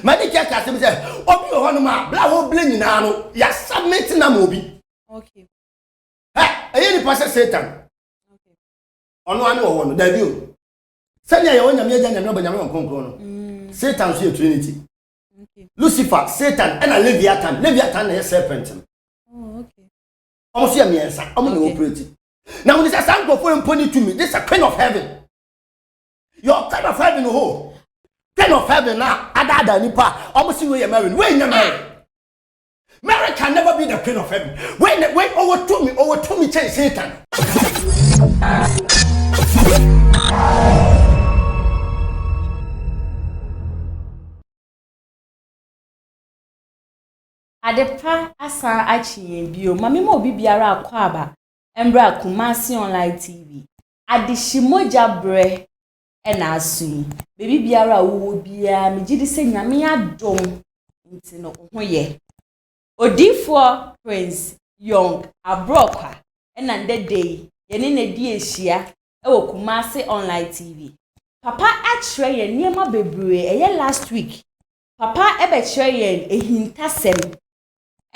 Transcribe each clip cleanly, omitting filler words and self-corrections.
Mani kia ka se say obi ho no ma bla wo ble nyina no ya submit na mo obi. Okay. Eye ni pass Satan. Okay. Ono ane wo no da bi o. Sanya ye wonya me agya nyame obanyame onkonkron no. Satan so ye trinity. Okay. Lucifer, Satan and a Leviathan. Leviathan is a serpent. Oh, okay. Almost a mere son. I'm going to operate it. Now, when this is a for pony to me, this is a kind of heaven. Your kind of heaven, oh, kind of heaven now. Ada da nipa. Almost see where you're married. When you're married, Mary can never be the queen of heaven. When over to me, change Satan. Adepa asa achi bio mame ma obi biara akwa aba embra Kumasi online TV adishimoja bre na asu bebi biara wo bia megidi se nyame adom nti no ho ye odifo Prince Young Abrokwa na ndedei ye ne na di ehia wo Kumasi online TV papa achre ye niema bebre eye last week papa ebe chre ye ehintasem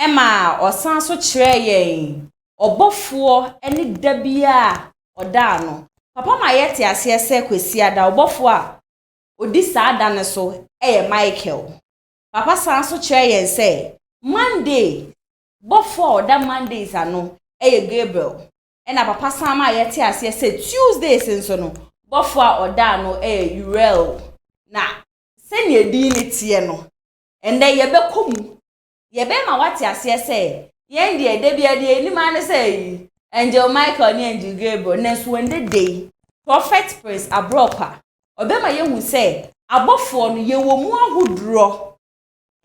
Emma osan so kire yen obofo eni dabia oda no papa ma yete ase se kwesi ada obofo a odi saada ne so Michael papa san so kire yen se Monday bofo oda Mondays ano Gabriel ena papa san ma yete ase se Tuesdays nso no bofo a oda no Uriel na se ne edi ne tie no ende yebekomu Yebe ma wati ase se yen de bia de ni ma ne say Angel Michael ni Angel Gabriel nesu wende day Prophet Prince Abrokwa obema ye hu say abofo no ye wo mu ahudro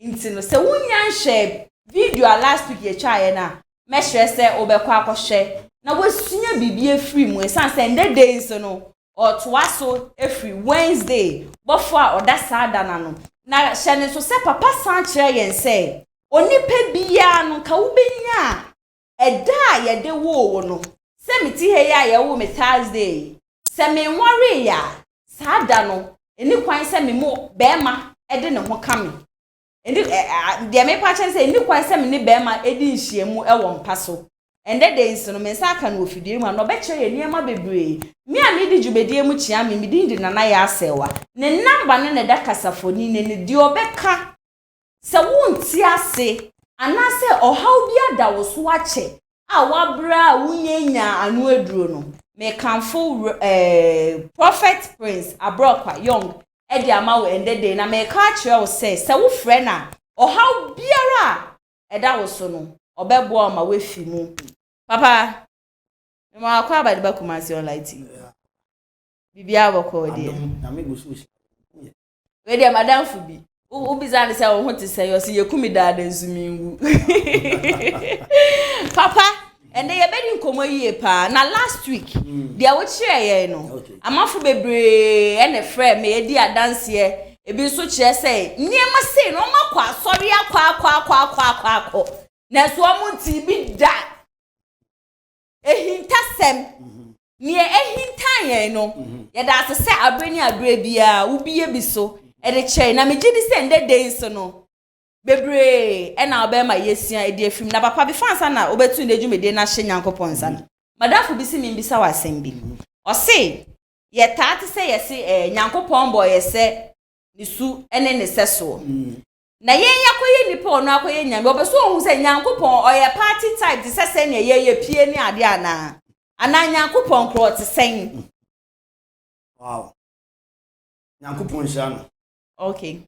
nti no se wunya nhwe video last week ye twa ye na me hwe se obekwa akohwe na wasunya bibie free mu esan se nde day so no otoaso every Wednesday bofo a oda saada na no na hye so se papa san kire yen say onipa biya no ka wubenya eda ye de wo no se miti he ya ye wo me Thursday se me nware ya saada no eni kwan se me mo bema ede ne ho ka me eni de me pa chen se eni kwan se me ne bema edi nhyiemu e wo mpa so ende de nso no me sa aka no ofidie mu no be kire ye niema bebre mi a me di djubedie mu chia me di nana ya asewa ne namba ne da kasafoni ne di obeka Se wunti ase anase ohaw bia da wo so ache a wabra wunyenya anu aduro no me kanfo Prophet Prince Abrokwa Young edi ama wo endede na me ka kire wo se wo frɛ na ohaw biara eda wo so no obebo o ma wefi mu papa me ma akwa abade ba Kumasi online TV bibia boko de na me go so we de madam fubi Ubizani say won to say yosi yekumi dada nzumingu papa and they been nkomo yie pa na last week dia wo kire ye no amafu bebre e ne frɛ me edi adanse e ebi so kire say niema sei no makwa asori akwa na so amunti bi da ehintasem nie ehintan ye no ye da se abreni abre bia ubiye bi so ede che na me gidi se nde dey so no bebre e na obema yesia ede afim na papa bi fansa na obetu nde djumede na hye nyankopon sa na madafu bi si mi bisa wasem bi o se ye taate se ye se nyankopon bo ye se nisu ene ne seso na yen yakoye nipa ono akoye nyame obeso ohun se nyankopon oye party type se se ne ye pie ni ade ana nyankopon kro te sen wow nyankopon shano. Okay.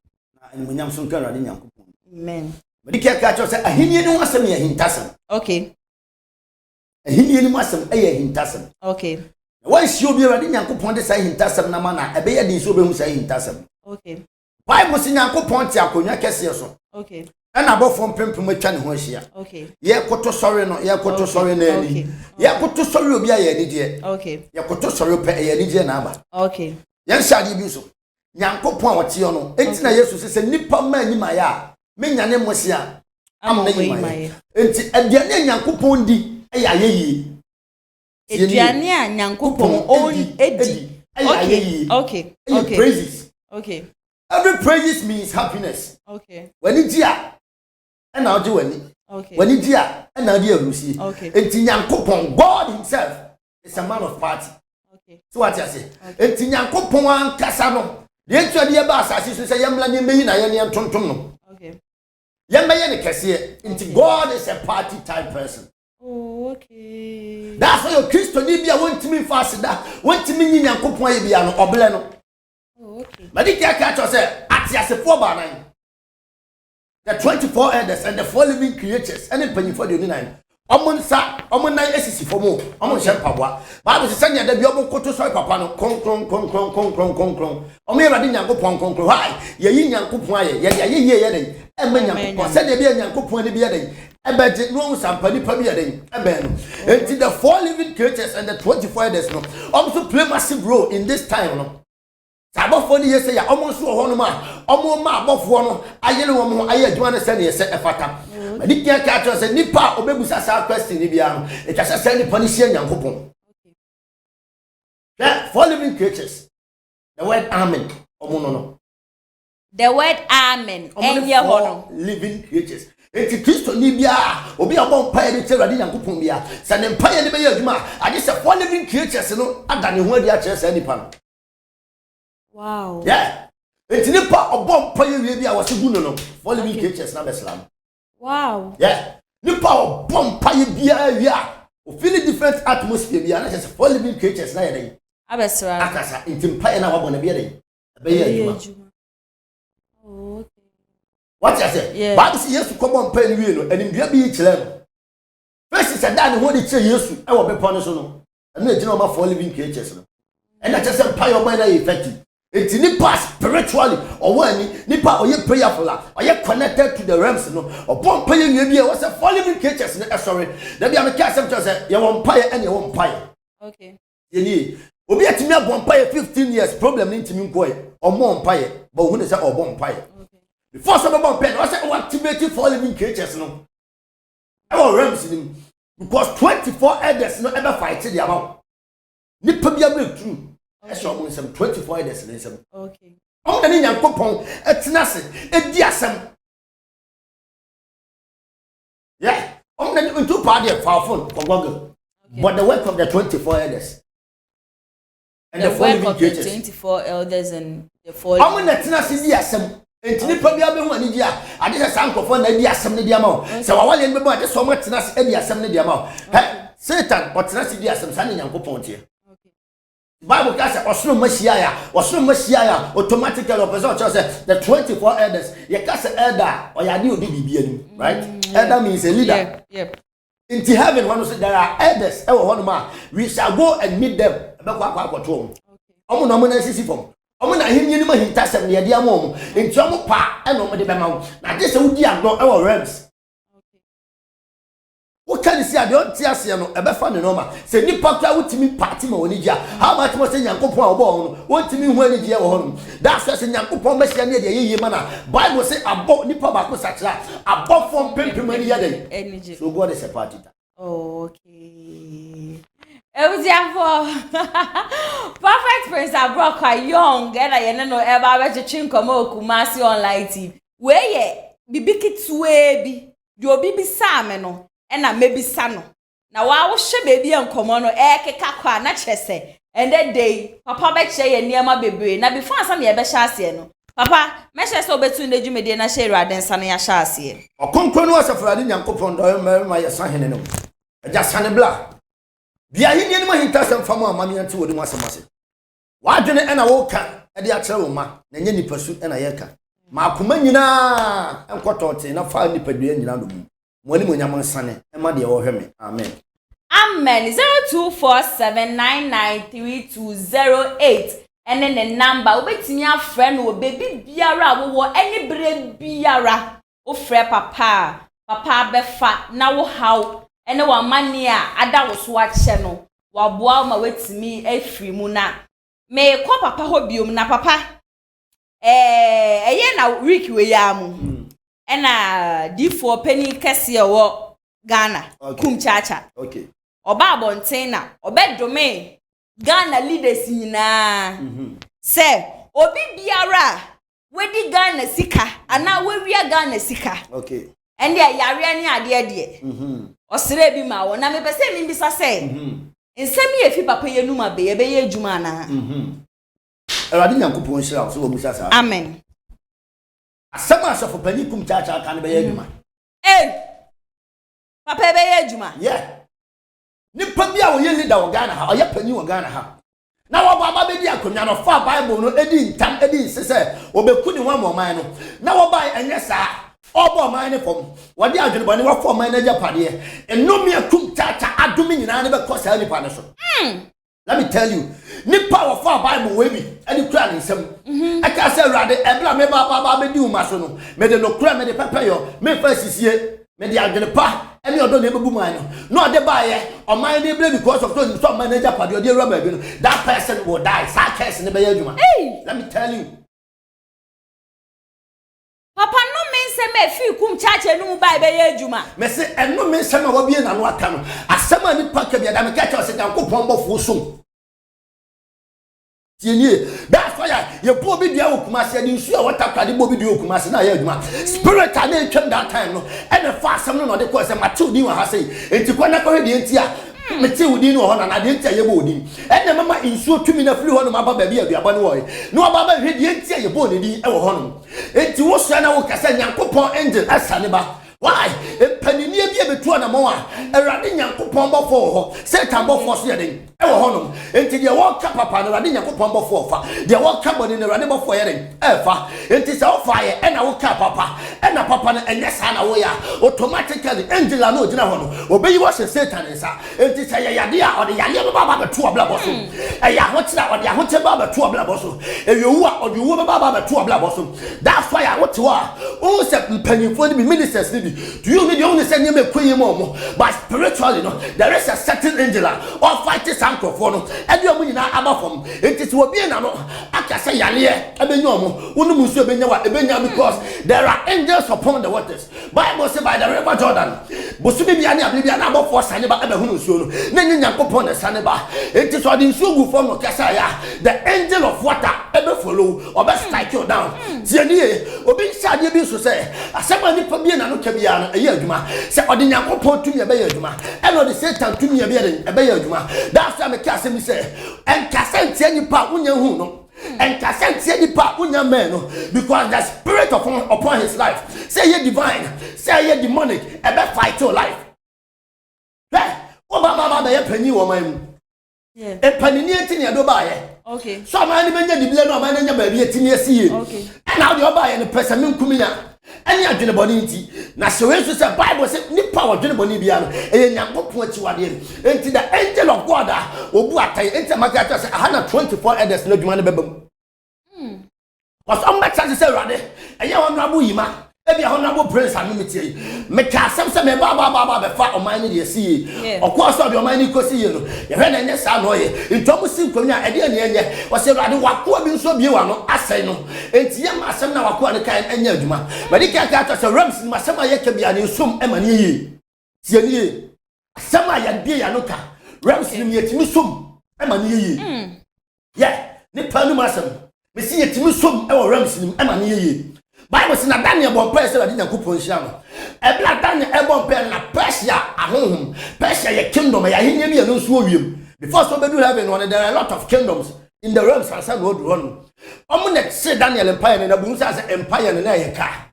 Na enyam so nka rade nyankopon. Amen. Medi ka cho se ahenie ni wasem ye hintasem. Okay. Ahenie ni wasem ye hintasem. Okay. Na wan si obi rade nyankopon de sai hintasem na ma na ebe ye din so obehu sai hintasem. Okay. Bible si nyankopon ti akonwa kese so. Okay. Na abofo mpempem atwa ne ho ahia. Okay. Ye koto sori no, ye koto sori na ani. Ye koto sori obi a ye anije. Okay. Ye koto sori pe ye anije na aba. Okay. Ye nshade bi so. Nyankopon a wote yo no enti na Yesu se nipa ma anyima ya menyane mosia amna yima enti aduane nyankopon di eya yeyi aduane a nyankopon edi okay okay praises okay Every praise means happiness. Okay. When it's here, and now do any. Okay. When it's here, and now do Lucy. Okay. And Tinyankopon, God Himself is a man of party. Okay. So what I say? And Tinyankopon Casano. The actually about as say Yamla Nimi and Tonton. Okay. Yamaya Cassia, into God is a party type person. Oh, okay. That's why your Christian Libya went to me fast that went to me in Yankopon Biano or Bleno. Oh, okay. But it can't catch us at a 4 by 9. The 24 elders and the 4 living creatures, and then penny for the 9. Omon sa, omon 9 SC for more, omon Shampawa. Bible says, Sanya, the Biobo Koto Soy Papano, Concron. Omi Radin Yankopon, Concron. Hi, Yin Yankopon, ye, and when said the Bian Yankopon the Biading, and budget rooms and penny Pabiading, and Ben. Until the 4 living creatures and the 24 elders also play massive role in this time. About 40 years, I almost saw one man, almost my above one. I yellow woman, I had one send a set of fata. But it can't catch us a nipper or maybe Sasa question in Ibiano. It has a send Ponisian young coupon. That 4 living creatures. The word Amen. Omono. The word Amen. And your 4 living creatures. It's Christo Nibia, or be a bomb pie, it's a radiant cupumbia. Send empire in the Bayajuma. I just have 4 living creatures, you know, I don't know where the actress any pan. Wow. Yeah. It's nipa obom paye we bia was gunu no. For living creatures na Islam. Wow. Yeah. Nipa obom paye bia wia. O feel different atmosphere bia na just for living creatures na yeden. Abesra. Akasa intim paye na wabona bia den. Be ye adwuma. Oh, okay. What you say? Yeah. Bible say Yesu ko bom paye we no. Enim bia bi kire no. First say that no dey kire Yesu e wo be pon so no. Na e gina ma for living creatures no. And that just say paye o man na effective. It's nipa spiritually or when nipa or ye prayerful or ye connected to the realms no or bomb pay you be was a falling creatures sorry there be am cast them say you want pay and you want pay. Okay. Ye obi atimi abon pay 15 years problem ni ntimi nkoy or more pay but who say or bomb pay. Okay. Before some bomb pay was say activate falling creatures no. Our realms in because 24 elders no ever fight the amount. Nipa be able to I saw some 24 days in some. Okay. On the Nyan Popon, it's nothing, a diasem. Yeah, on the 2 party of our phone for Google. But the work of the 24 elders and the work of the 24 elders and the 4. I'm in the Tenassi diasem. And Tinipabia India, I just a sample for the diasem the amount. So I want to remember so much Tenas and the assembly the amount. Satan, but Tenassi diasem, Sunny Yan Popon here. Bible says Osno Messiah automatically opposite the 24 elders. You cast an elder or you do BBN, right? Elder means a leader. Yep. Into heaven, one say there are elders. We shall go and meet them. Okay. I'm not going to see from. I'm not going to him tasem near the mom. In some part, and over the mount. Now this would be our realms. What can you say? I don't see no ebe fa no ma say nipa kwa wutimi party ma oni dia how much mo say Nyankopon obo no wotimi hu ani dia wo ho that's why say Nyankopon ma sia na dia yeye ma na Bible say abo nipa ba ko sakira abo from pempem ani ya den energy so God is a party. Okay. Ebuziafo Prophet Prince Abro quite young and I no ever be chinkomo Kumasi online TV we ye bibiki tuwe bi di obi bi sa me no na maybe sano na wa wo hye baby enkomo no keka kwa na kyese and that day papa be kye ye niema bebre na before ansam ye be hye ase no papa me hye so betu na dwumede na hye Awurade nsa na ya hye ase okonkro no asafrade Nyankopon do ma ye san hene no aja sane bla bia hini ni ma hintasem famo amame ante wodi mu asemase wa dwene na wo ka e de a kyere wo ma na nya nipasu na ye ka ma akoma nyina enkotote na fa nipadua nyina do mu Mwani mwenyama sane, ema diya woheme. Amen. Amen. 0247993208. And then the number, ubetini a friend wo baby biara wo any bre biara. O frɛ papa befa na wo haw. Ene wa mani a ada wo so ache no. Wa boa ma wetimi afiri mu na. Me kwa papa ho biom na papa. Eye na week we ya mu. Ena D4 penny kese wo Ghana kumchacha okay oba abonten na obedome Ghana leaders nyina se obi biara wedi Ghana sika ana wewia Ghana sika okay ende yare ne ade de osere bi ma wo na me pese mi bisa se nsem ye fi papa ye numa be ye be ye adwuma na Erade Nyankopon hira so wo musa sa amen asema asofo pani kum chacha kan be ye adwuma papa be ye adwuma yeah nipa bia wo ye leader wo Ghana ha oye pani wo Ghana ha na wo baba be di akonya no fa Bible no edi ntam edi sese obeku ni wan mo man no na wo ba enye sa obo man ne fom wo di adwene bone wo fom man na japade enomi akum chacha adumi nyina ne be kosa nipa ne so let me tell you nipa wo fa Bible we bi edi kura ne nsem aka se Awurade ebla me baba be di uma so no me de no kura me de pepeyo me fa sisie me de adwene pa eni odo na ebebu man no ode baaye o man dey blame because of so man na japade ode ewura baabi no that person will die sa case ne be ya adwuma let me tell you papa no men se me fi kum chache no ba be ya adwuma me se eno men se ma wo bie na no aka no asema ni paka bia da me ka che o se Nyankopon bofo so tienie that's why ye bo bi dia okumase di nsu a watakade bo bi dia okumase na ya adwuma spirit na etwem that time no e na fa asem no de ko se matiu din wa ha sei enti kwa na ko hwe de enti a meti udi no ho na de enti a ye bo odi e na mama nsu tumi na firi ho no maba ba bi aduaba no wo no aba ba hwe de enti a ye bo oni di e wo ho no enti wo so na wo kasa Nyankopon angel asane ba why panini e bia betu na mo a Awurade Nyankopon bofo ho Satan bofo so ye den e wo ho no enti de wo ka papa na Awurade Nyankopon bofo fa de wo ka boni na Awurade bofo ye den e fa enti se wo fa ye e na wo ka papa e na papa na enye sa na wo ya automatically angel na ogina ho no obeyi wo se Satan nsa enti se ye yade a ode yale baba betu obla boso e ya ho tira ode ho te baba betu obla boso e yewu a ode wo baba betu obla boso that's why I want to o se mpanyimfo ni ministers ni do you need only send him a queen more but spiritually no there is a certain angel or fight sanko for no and you are na aba from it is will be na no aka say yale ebenyo mo unu musu ebenya wa ebenya because there are angels upon the waters Bible say by the river Jordan bosumi bia na bia na aba for sane ba eba hunu suo no na Nyankopon na sane ba it is what in sugu for no kasa ya the angel of water ebe follow obe strike you down tienie obi sade bi so say asema ni pa bia na no bia no eye adwuma se ode Nyankopon tumi ebe ye adwuma e no de Satan tumi ebe ye adwuma that's why me ka se mi say en kasentie nipa unya hu no en kasentie nipa unya man no because the spirit upon his life say ye divine say ye demonic ebe fight your life o baba ye pani wo man yeah e panini enti ne do ba ye okay so man ni benya dibile no man nya ba bi eti ne asiye okay na o de oba ye ne person me nkumi ya ani adwene boni nti na se we so say Bible say nipa adwene boni bia no e Nyankopon achiwade enti the angel of God obu atai enti maka say aha na 24 elders na dwuma ne bebam was on back say rade eye honorable yima ebi honorable prince anumiti me ka asem say me baba be fa oman ne de asi of course of the oman ni kosi ye no ye hwe na nye sa no ye ntomu si nkonya ede ne enye wo say rade wakoa bi nso bie wa no asai no enti ye ma asem na wakoa ne kan anya adwuma badi ka ka say rams ni masem aye ka bia ne som emane ye tie ne asem aye bie ya no ka rams ni yetimi som emane ye yeah ne panu masem me si yetimi som e wo rams ni emane ye Bible says na Daniel bon pray say that Nyankopon hia no e bla Daniel e bon pray na Persia ahonhom Persia ye kingdom ya henya bi no so wiem before so be do heaven one there are a lot of kingdoms in the realms and some road run omo na say Daniel empire na bu say empire na ye ka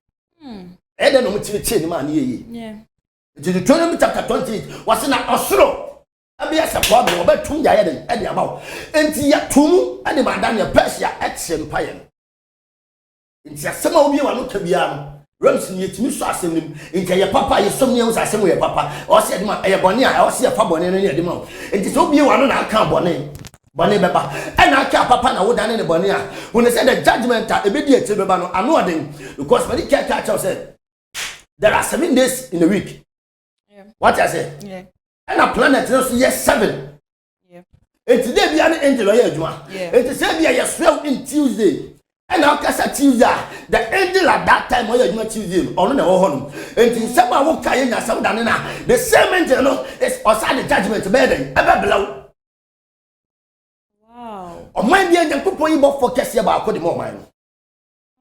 e de no mutiche ni man ye yeah Deuteronomy chapter 28 was na osoro abia se problem obetum ya ye den e de abawo enti ya tum ade ma Daniel Persia ex empire nti asema obi wa no kabia no rams ni yetimi so asem nim nti ye papa ye som ne asem ye papa o se de ma ye bone a o se fa bone no ne de ma nti so obi wa no na aka bone beba e na aka papa na wo dane ne bone a when they say the judgment a ebedi eti beba no ano oden because when the church said there are 7 days in a week yeah what I say yeah and a planet no so yes 7 yeah nti dey bia no angel o ye adwuma nti say bia ye swell in Tuesday and now kasa Tuesday the angel at that time when you Tuesday ono na wo ho no enti sema wo kaye nya sam dane na the same angel no is outside the judgment burden ebe below wow o man bi Nyankopon yi bo focus ya ba ko de mo man no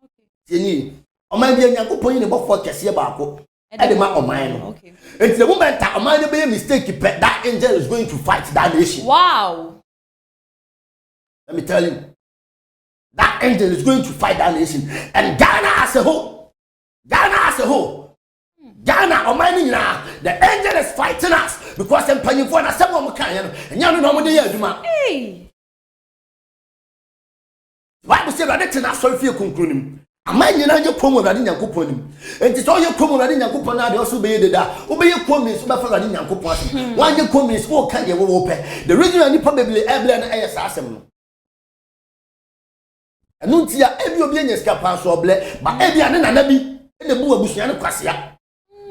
okay Tieni. Oman bi Nyankopon ne bofo kese baako. E de ma oman no. Okay. And the moment that oman be a mistake, that angel is going to fight that nation. Wow. Let me tell you. That angel is going to fight that nation. And Ghana as a whole. Ghana, the angel is fighting us because I'm paying for us. Someone can, and you know, hey. Why was it that it's not so few concluding? A man, you know, your promo that in your coupon. And it's all your promo that in your coupon. I also be that. Obey your comments, but for in your coupon. One your comments, what can you open? The reason I probably able and assassin. And don't see every obedience capacity or bless, but every another be in the book of Busian Cassia.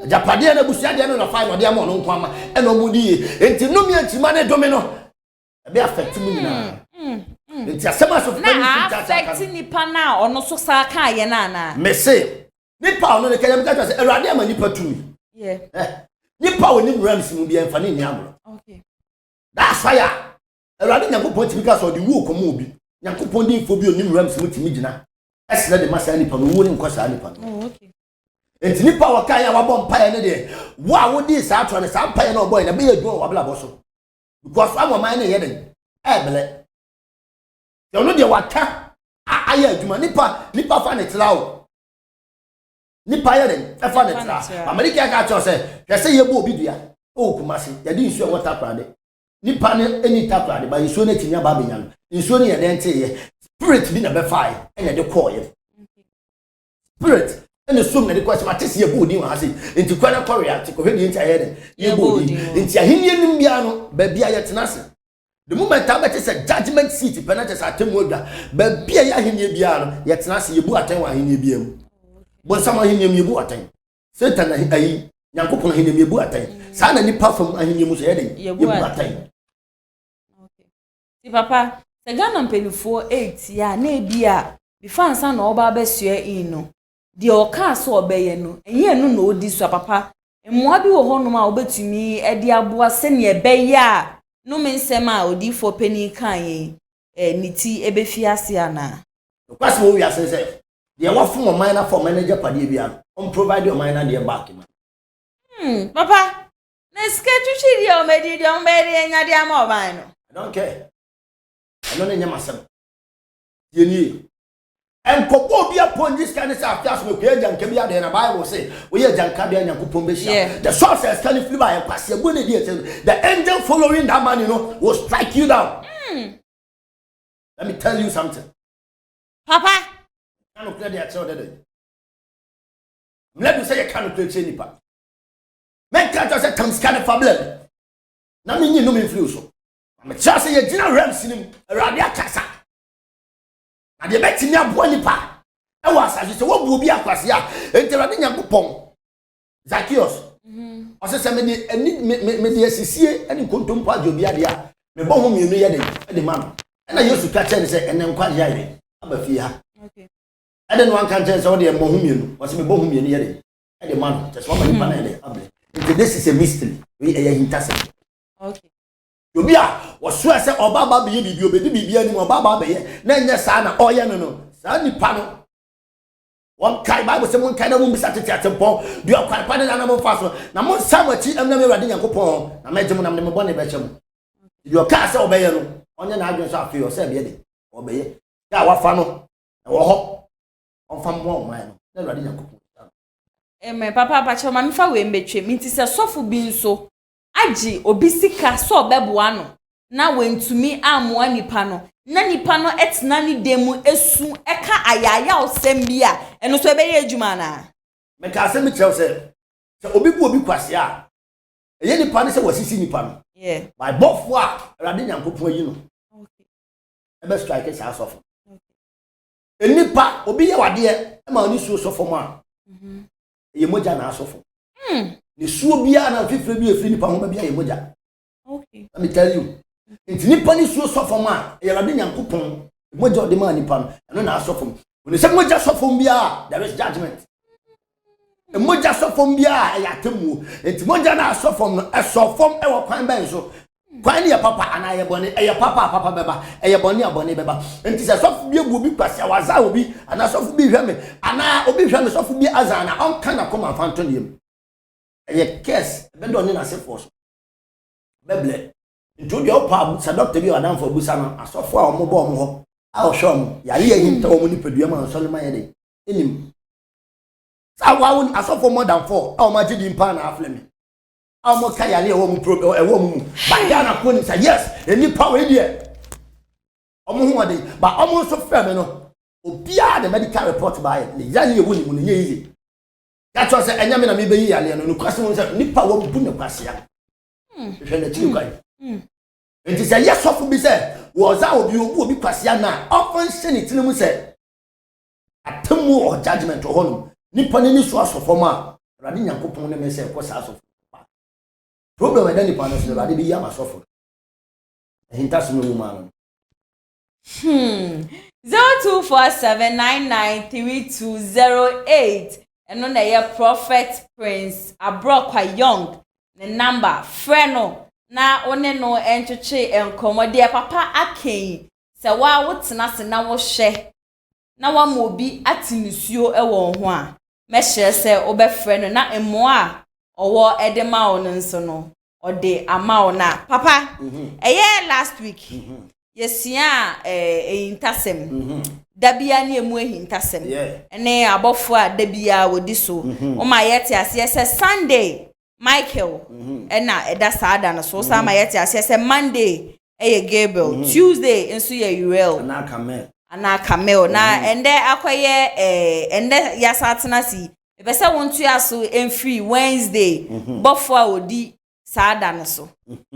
Japadia na busia dia no na fine ode am no nkwama e no mudi enti no mi antimane domino e be affect me na enti asema so na affect nipa na ono so sa ka ye na na me say nipa ono ne kanyam ka say erade ama nipa tumi nipa woni rams mu bia mfa ne ni abro okay that's fire erade Nyankopon timi ka so de wu komo obi Nyankopon de info bi oni rams mu timi gina esna de masa nipa no wo ne nkosa nipa no okay enti nipa wakan ya wabɔ mpae ne de wo a wodi saa atro ne saa mpae na ɔbɔ na be yadwon wabla boso because amoma ne yeden ebele yo no de waka aya adwuma nipa fa ne trawo nipa yeden fa ne tra america ka cho se hwese ye bo obi dua o kumase yade nsu e wota krade nipa ne eni takrade ba nsu ne tinya ba benya no nsu ne yeden tie spirit bi na be fire ene de call ye spirit and the sum na the question matese ye bodi wa hase enti kwana korea ti ko hwedi enti ayede ye bodi enti ahenie nim bia no ba bia ye tenase the moment that is a judgment seat penalties atemu odwa ba bia ye ahenie bia no ye tenase ye bu aten wa ahenie bia mu bon sama ahenie ye bu aten satan ayi Nyankopon ahenie ye bu aten sa na nipa fam ahenie mu so ye bu aten okay ti papa se Ghana mpelifo 8 ya na ebia before ansa na oba besua ino di oka so obeye no enye no na odi so papa emmoa bi wo honom a obetumi e di aboa se ne ebeye a no mensem a odi fo pani kan niti ebefi ase ana kwase wo wi ase se de wo fo mo man na for manager pade bia on provide your man na de back man papa na schedule chi di o medi di o medi enya di am oban no I don't care I don't nya masem ye ni and kopo bia pon this kind of stuff just me pay janka bia de na Bible say we ye janka bia Nyankopon be sha the sources can flee by kwase go na dey the angel following that man will strike you down let me tell you something papa cannot play their child there let me say you cannot play nipa men can't just come scan for blood na me nyi no me free so me just say you gina rams nim radio kasa na de betimi aboa nipa e wa asase se wo bu obi akwase a enti Awurade Nyankopon Zacchaeus o se me de asisie ene kontompo ajobi ade a me bo ho mienu ye de ma no na Yesu ka che ne se ene nkwa ya ire aba fi ha okay ade no anka che se wo de mo ho mienu o se me bo ho mienu ye de ma no just one nipa na de able this is a mystery we e intercept okay obi a wo so ese obaba be ye bibi obedi bibi ani obaba be ye na nya sa na oye no sa nipa no won kai Bible say mon kai na mon bisa tete atempo du akwai pa na mon fa so na mon samachi amna me Awurade Nyankopon na meje mo na me bone be chem du ka say obeye no onye na adwen so afi o say be de obeye ya wafa no na wo ho on fa mo man no na Awurade Nyankopon me papa pa che ma me fa we mbetwe mi ti se sofo bi nso agi obisika so obeboa no na wentumi amoa nipa no na nipa no etna ni demu esu eka ayaya osem bia eno so ebe ye adwuma na me ka se me chew se obi bu obi kwase a eye nipa no se wasisi nipa no my bofo a Awurade Nyankopon yi no okay ebe strike sa sofo okay nipa obi ye wade e ma oni su sofo ma ye moja na asofo ni suo bia na fifre bi efiri nipa ho bia ye moja okay let me tell you enti nipa ni suo sofo ma ye Awurade Nyankopon moja de ma nipa no na asofo when se moja sofo bia there is judgment e moja sofo bia ya temu enti moja na asofo no esofo e wo kwan ben so Kwan ya papa ana ye bone e papa beba e bone beba enti se sofu bi ebu bi kwase waza obi ana sofu bi hwe me ana obi hwe me sofu bi azana on kana koma fanto nem e case be do ni na se force beble ntu de opa sa doctor bi odan for busa no asofu a omo bo omo ho a o shom ya ye hinta omo ni padua ma so le ma ye de enim sa wa won asofu more than 4 a o ma gidi mpa na afleme Amo kaya le wo mu pro e wo mu ba ya na ko ni say yes eni power there omo hu ode ba omo so fa me no obia the medical report ba ye ya ne wo ni mu ne ye ya to say enya me na me be yi ale no no kwase mo say ni power bu ne kwase ya hwe na ti kwai enti say yes of bi say wo za obi kwase ya na often say ni tinu mu say atemu or judgment ho no ni pane ni so asofo ma rade nyankopon ne me say ko sa asofo problem with any partners the body be yama suffer. Hintas no woman. 0247993208 and on the Prophet Prince abroad quite young the number freno na one no enchoche enkomo de papa aken se wa wotena se na wo hye na wa mobi atinisuo e wo ho a me hye se obefre no na emoa owo edema ono nso no ode ama na papa eye last week yesia intasem dabia ne emu intasem ene abofo a dabia wodi so o ma yete ase se Sunday Michael ena eda saada no so sa ma yete ase se Monday eye Gabriel Tuesday enso ye Uriel ana Camel na ende akoye ende yasatena si ebese wontu aso enfree Wednesday bofo a odi saada no so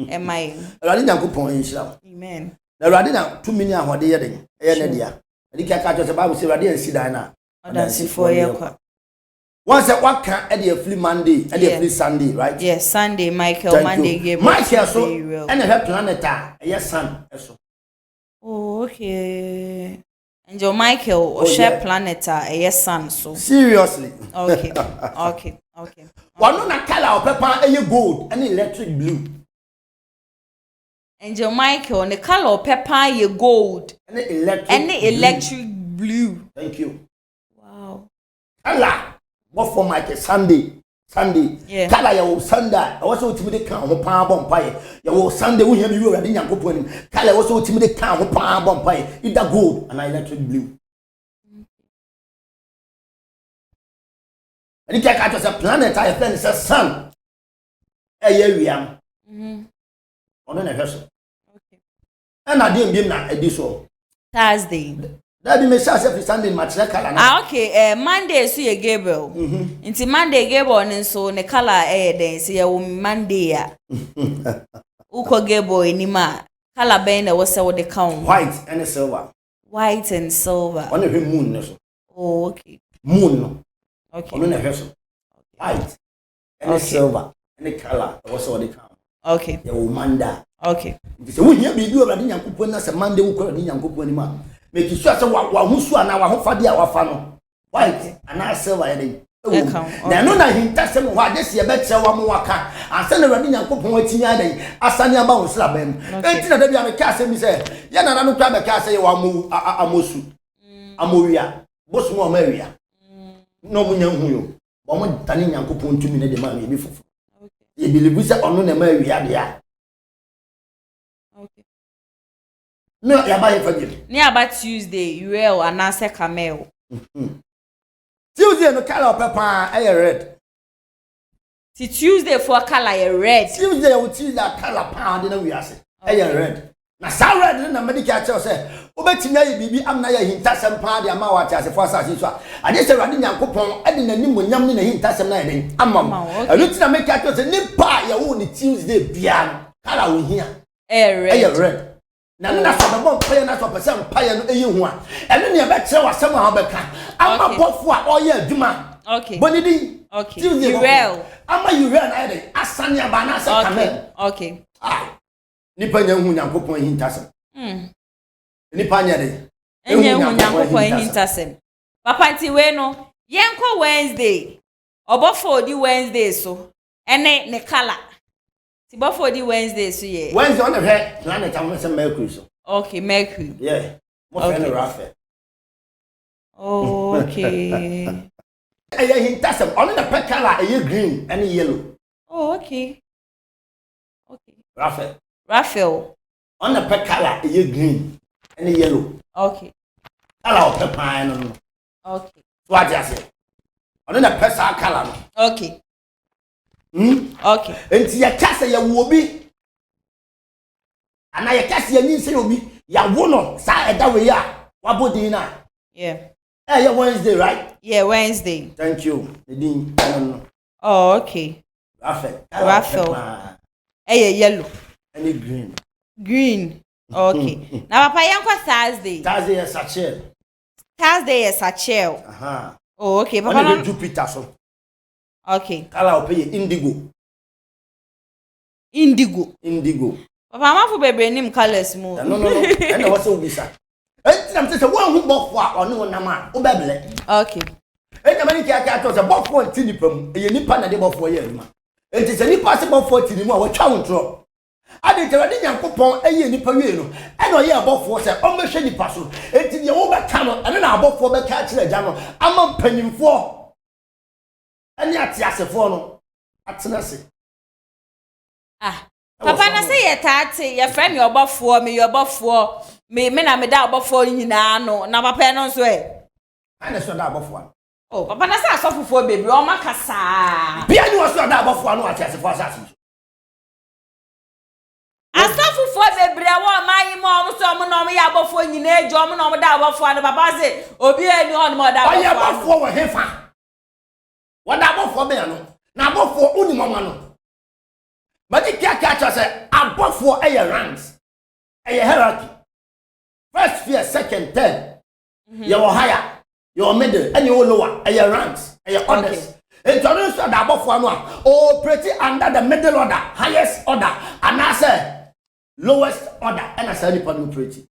emai Awurade Nyankopon enhyira amen na Awurade na tumi ni ahode ye den eye ne dia edi ka cho se Bible say Awurade ensi dan na odansifo ye kwa once waka e dey free Monday e dey free Sunday right yes Sunday Michael Monday Gabriel Michael so and the planet a sun eso oh okay Angel Michael or share planet a sun so seriously okay one na color of pepper a gold and electric blue Angel Michael the color of pepper ye gold and electric blue thank you wow Allah what for Michael Sunday yeah. Color your Sunday I also ultimate can ho pa bompaye your Sunday we hear me Awurade Nyankopon nim color also ultimate can ho pa bompaye either gold and electric blue and it catch us a planet I friend say sun wiam ono na hweso okay and I dey na ediso Thursday that be me say Sunday match na color na okay Monday so ye Gabriel nti Monday Gabriel nso ne color den say ye Monday a uko Gabriel enima color ben na wo say wo de count white and silver on the moon no so oh okay moon no okay ono na hweso white and silver and the color wo say wo de count okay ye wo manda okay nti we hear bi Awurade Nyankopon na say Monday wo ko Awurade Nyankopon ni ma make sure say wa husu ana wa hofade a wafa no white ana silver ye dey na no na hintasem ho ade se ye betre wa mo waka ansa na Awurade Nyankopon atinya dey asane aba wo sra bam enti na da bia me ka asem say ye na no kwa be ka say wa mo amosu amowia bosu mo mawia no mo nya hu yo bo mo tane Nyankopon tumi na de ma me bi fufu ye believe say ono na mawia de a okay no ya ba ye fagim ni about Tuesday Uriel anase Camel Tuesday no color pepper e red ti Tuesday for color ye red Tuesday you Tuesday color pound na we ase e red na sa red na medical tell say obetimi ayi bibi amna ya hintasem pa de ama wa ase for asase so ade se Awurade Nyankopon e de nanim onyam ne hintasem na ye amam anu ti na medical tell say ni pa ya wo ni Tuesday bia color wo hia red na na so be paye na so person paye no eyi hu a eno ne be kire wasem a obeka ama bofo a oye adwuma okay bonidi okay Uriel ama Uriel na ede asane aba na ase Camel okay nipa nya hu Nyankopon hintasem nipa nya de enya hu Nyankopon hintasem papa nti we no yenko Wednesday obofo di Wednesday so ene ne kala Before the Wednesday, so yeah. Wednesday on the head, planet I'm say Mercury so. Okay, Mercury. Yeah. Mo friend Raphael. Oh, okay. Yeah, he tasem on the pet color green and yellow. Oh, okay. Okay. Raphael. On the pet color green and yellow. Okay. Color of pepper no. Okay. What you say? On the pet color. Okay. Okay. Enti ya kasa ya wo bi. Ana ya kasa ya nyin se obi. Ya wo no sa eda we ya. Wabodin na. Yeah. Yeah, Wednesday, right? Yeah, Wednesday. Thank you. Nadine. Oh, okay. Raphael. Yellow. Any green. Green. Okay. Now, Papa, yanko Thursday. Thursday is Sachel. Thursday is Sachel. Oh, okay. Papa, no. Jupiter so. Okay. Color pay indigo. Indigo. Papa, I'm for baby name colors mo. No. And what's so bizarre? I'm just one who bought for no nama. Okay. And the money can't a bought for tinipum. A nipa na de bought for you. It is any possible for tinimo or chow drop. I didn't already young coupon a year nipa you. And I hear about for say almost any parcel. It is the over camel and then I bought for the catch the jammer. I'm a penny for. And yet, yes, a phone. At Tennessee. Papa, na say your tatty, your friend, your buff for me, your buff for me, men I made out buff for you now, no, Papa, no swear. I saw that buff one. Oh, Papa, na say suffer for baby, oh, my cassa. Piano was not that buff one, what I said for assassin. I suffer for baby, I want my mom, so no, me about for you, John, no, that buff one, Papa say, oh, be any on more that. I am buff for him. What about for me? Now, about for only mamma. But the catcher said, I'm bought for a ranks, a hierarchy. First, fear, second, third. You're higher, you're middle, and you're lower, a ranks, a honest. And Johnson said, I'm bought for one, oh, pretty under the middle order, highest order, and I said, lowest order, and I said, pretty.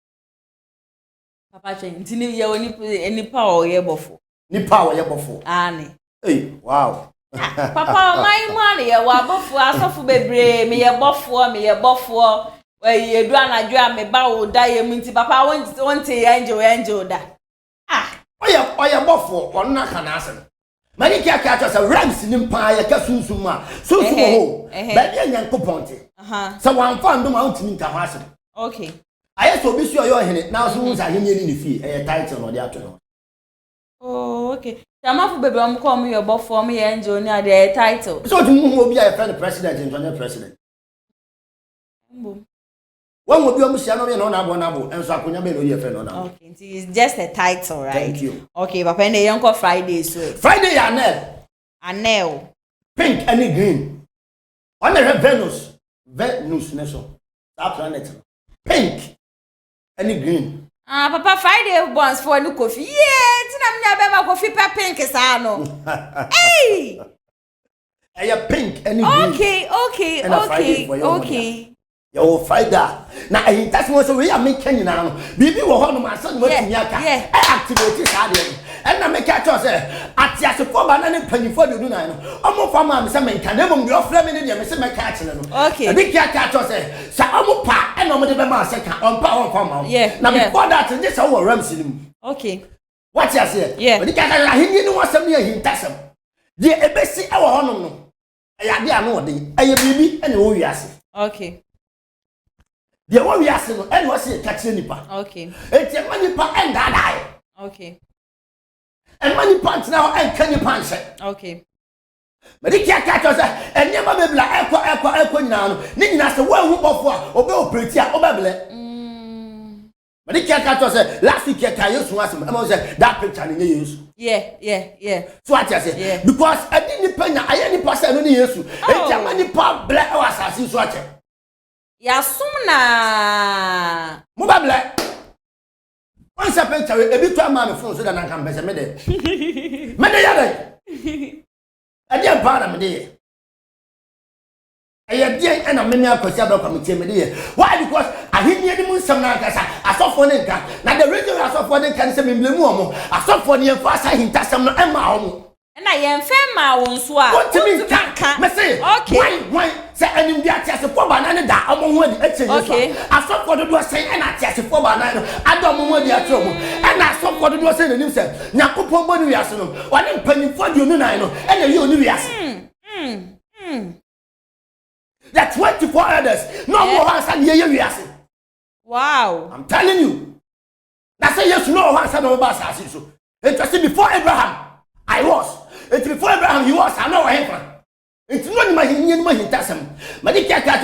Papa, any power, yeah, before. Ni power, yeah, before. Annie. Hey, wow. Papa, my money, ya wabofu asofu bebre, me ye bofu, where ye do an adra me bow die minty. Papa won't say angel da. Oh, ya bofu, or not can answer. Many catchers are rams in empire, Casusuma, so baby and Coponte. So one found the mountain in Tahasan. Okay. I have to be sure you're in it now, soon as I hear in the fee, a title or the afternoon. Oh, okay. Tamafu baby, I'm calling you about for me angel near the title. So to move will be a friend president and Johnny president. One will be almost no one and so I couldn't be your friend. Okay, it's just a title, right? Thank you. Okay, Papa, and the young Friday, so Friday, Anel. Pink and green. On the Venus, Nation. That planet. Pink and green. Papa, Friday bonds for new coffee. Yeah, I'm coffee pink sano. Hey! A pink and green. Okay. Yo, Friday. Now, that's what we are making now. Bibi will hold my son with Yaka. I activate this. And I make a choice. At just a poor banana penny for you. I'm more for my son, can never be off flaming in your missing my catch. Okay. A big cat chose, Samupa, and nobody by my second on power from. Yeah. Now, before that, this our Ramsey. Okay. What you say? Yeah. But the cat, he didn't want some near him. That's him. The ABC our honor. I know the baby and who you ask. Okay. The one we ask him, and was it catching nipa? Okay. It's a money pa and die. Okay. And money pants now and can you punch it? Okay. But the cat catches and never be like echo now. Nina the one who bought for or pretty or babble. But the cat catches last week I used to ask him, I was that picture in the use. Yeah. So what I say? Because I didn't pen, I any person only use. It's a money pa black or assassin swatcher. Yasumna Mobile. Once a picture, a bit to a man of phone so that I can better me. Medayade. A dear pardon me. A dear and a mania Cosabo committee me. Why? Because I hit the moon some night as I saw for Nika. Now the radio I saw for the cancer in Blue. I saw for the fast I hint some Emma. And I am fair, my own swap. What to me? Okay. Why? say enim dia tia se for banana da omo ho adi eche yesu aso for do say e na tia se for banana ada omo ho adi atre omo e na aso for do say nanim say nyakopon bonu wiase no wone mpanimfo di onu nan no e na ye onu wiase the 24 elders no more one say ye wiase. Wow, I'm telling you. That's say yes no one said no ba asase so. It was before Abraham I was. It before Abraham he was I know him. It's not my hintasem.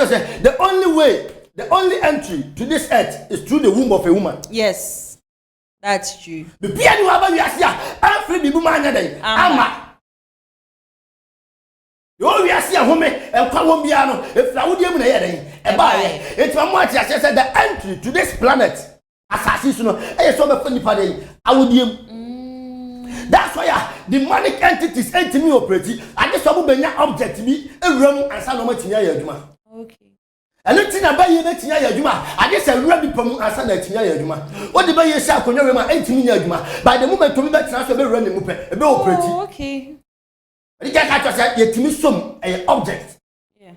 Say the only entry to this earth is through the womb of a woman. Yes, that's true. The piano about Yasia, I'm free the woman. Ama. You always see a woman and Colombiano, if Laudium it's one much as I said the entry to this planet. Assassin, I saw the funny party. I would that's why demonic entities enter me operating. I just saw the object to be a room and some much in your okay. And it's in a bay in your I just said, Rabbi Pomu and San Etina. What the bay yourself when you're 18 years by the moment to be back transfer running a bill operating. Okay. You can't just say, you some object. Yeah.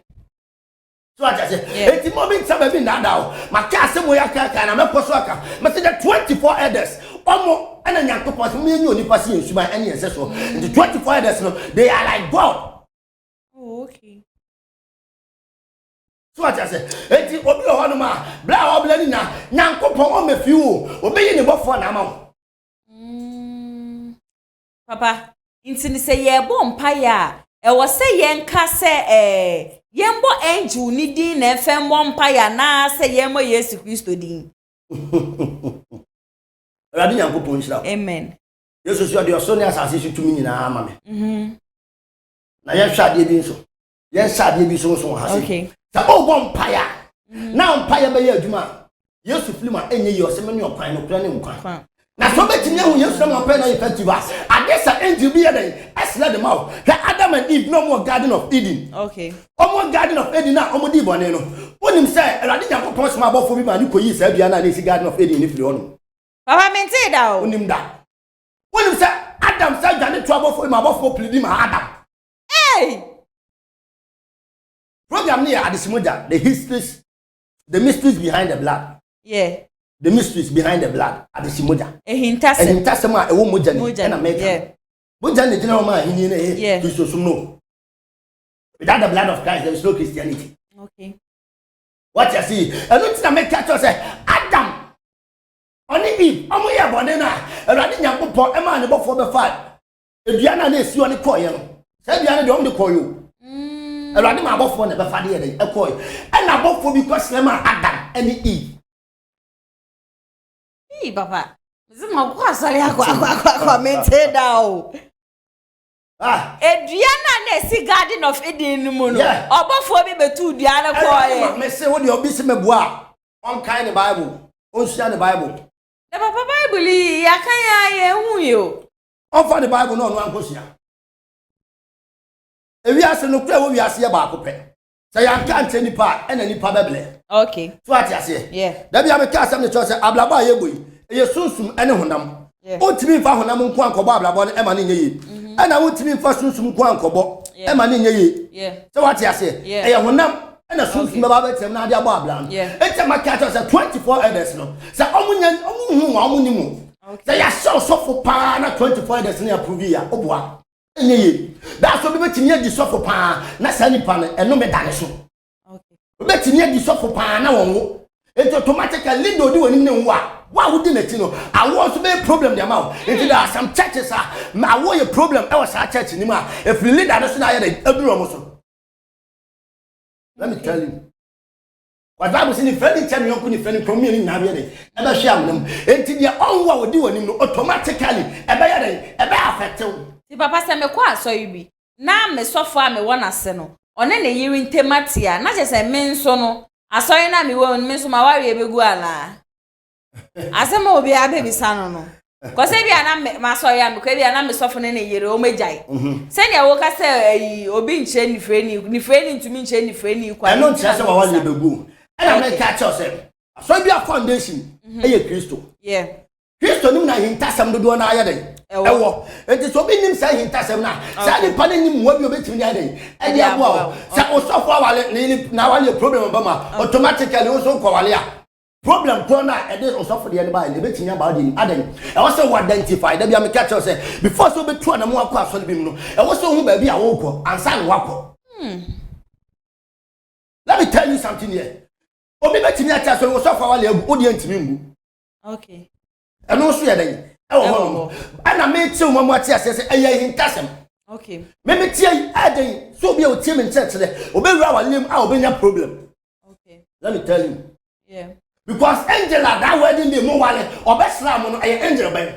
So I just said, it's moment somebody now. My castle, we are and I'm a poswaka. But the 24 elders. Omo and Yakopos me you pass in by any ancestor. The 24 elders they are like God. Oh, okay. So I just say, eti obi ohonoma bla oblani na Nyankopon o mefiu obeyi ne bofo na ma. Papa, inti ni say ye bo mpaye a e wo say ye nka say ye mbo angel ni din na efem bo mpaye na say ye mo Yesu Kristo din. Rabbi Nyankopon nshira. Amen. Yesu so de so ne asase so tumi nyina ama me. Na ye hwa de bi nso. Ye hwa de bi so ha se. Okay. Sa o bo mpaye. Na mpaye be ye adwuma. Yesu filima enye ye o se me ne okwan no kura ne nkwan. Na so betimi hu Yesu na mpaye na effective as. Adesa angel bi ye den. Asla the mouth. Adam and Eve no more Garden of Eden. Okay. Omo Garden of Eden na omo di bone no. Wonim say Awurade Nyankopon sma abofo bi ma ne koyi sa adua na na si Garden of Eden ni firi hono. Papa mente da o. Wonim da. Wonim say Adam say dwane to abofo ma abofo pledi ma Adam. Hey. Program near Adisimoja, the mysteries behind the blood. Yeah. The mysteries behind the blood. Adisimoja. Hintasem. Hintasem a ewo moja ni na make. Yeah. Moja ni general man hini ne yeah. Christo sumno. Without the blood of Christ there is no Christianity. Okay. What you see? And it's na make church say Adam. Oni Eve, omo ye bone na. Awurade Nyankopon e ma ne bofo be fa. Eduana na esi oni koye no. Say eduana de om de koyo. Awurade ma bofo na be fa de e koye. E na bofo bi kwasle ma Adam ene Eve. Hey papa. Zima kwa sale akwa mente da o. Eduana na esi Garden of Eden mu no. Obofo bi betu duana koye. Me say wo de obi se mebua. On kind the Bible. On share the Bible. The Papa Bible ya kan ya ye hu yo. On for the Bible no ankosia. Ewi ase no kura wo wi ase ba akopɛ. Say ya kan tɛ nipa ɛna nipa bɛbele. Okay. So ati ase. Yeah. Da bia me ka asɛm ne kyerɛ sɛ ablaba ye boyi. Eye sunsum ɛne honam. O timi fa honam nko ankɔbɔ ablaba no ɛma ne nye ye. Ɛna wo timi fa sunsum nko ankɔbɔ ɛma ne nye ye. Yeah. So ati ase. Eye honam and as soon as my baby na dia babla it's a market say 24 elders no say omunya say ya so for pa na 24 elders na approve ya oboa enye ye that's so be betimi adi so for pa na sa nipa no eno me dane so okay betimi adi so for pa na wonwo it automatically lead odi woni ne nwa wa wudi na ti no awo so be problem dem out it there are some churches ma wo ye problem e was a church ni ma if you lead that so na ya dey aduro mo so. Let me tell you. What Bible says, if any time you couldn't friend from me in Navier, ever sham them, and to the own what do you automatically, a affect you. The papa said, me qua so you be. Now, me so far me one aseno. On any year in Tematia, not just a men sono. I saw you now me won't miss my warrior beguala. As a mo be a baby son no. Cause if you are not my sorry, I'm because you are not me softening a year, oh, my jay. Send your worker say, or being chain if any to me chain if any. I don't trust what you do. And I may catch yourself. So be a foundation, a Christo. Yeah. Christo, no, I hintasam do an iron. ewo enti so bi nim say hintasem na say ni pa nim wa bi obetimi ni adan e dia bo say osofo awale na wale problem ba ma automatically oso ko wale a problem ko na e dey osofo de ba e betimi ba de adan e wo say identify da bia me catch say before so betu na mo akọ asole bi no e wo say hu ba bi a wo kọ ansa na wakọ let me tell you something here obi betimi acha so osofo awale agu odi antimi ngu okay eno so ye dan ana me tie o mamu ati asese eye hintasem okay me tie adan so bi o tie me nchechele obewura walem a obenya problem okay let me tell you yeah because Angela that wedding day mo wale obesra mo no eye Angela ben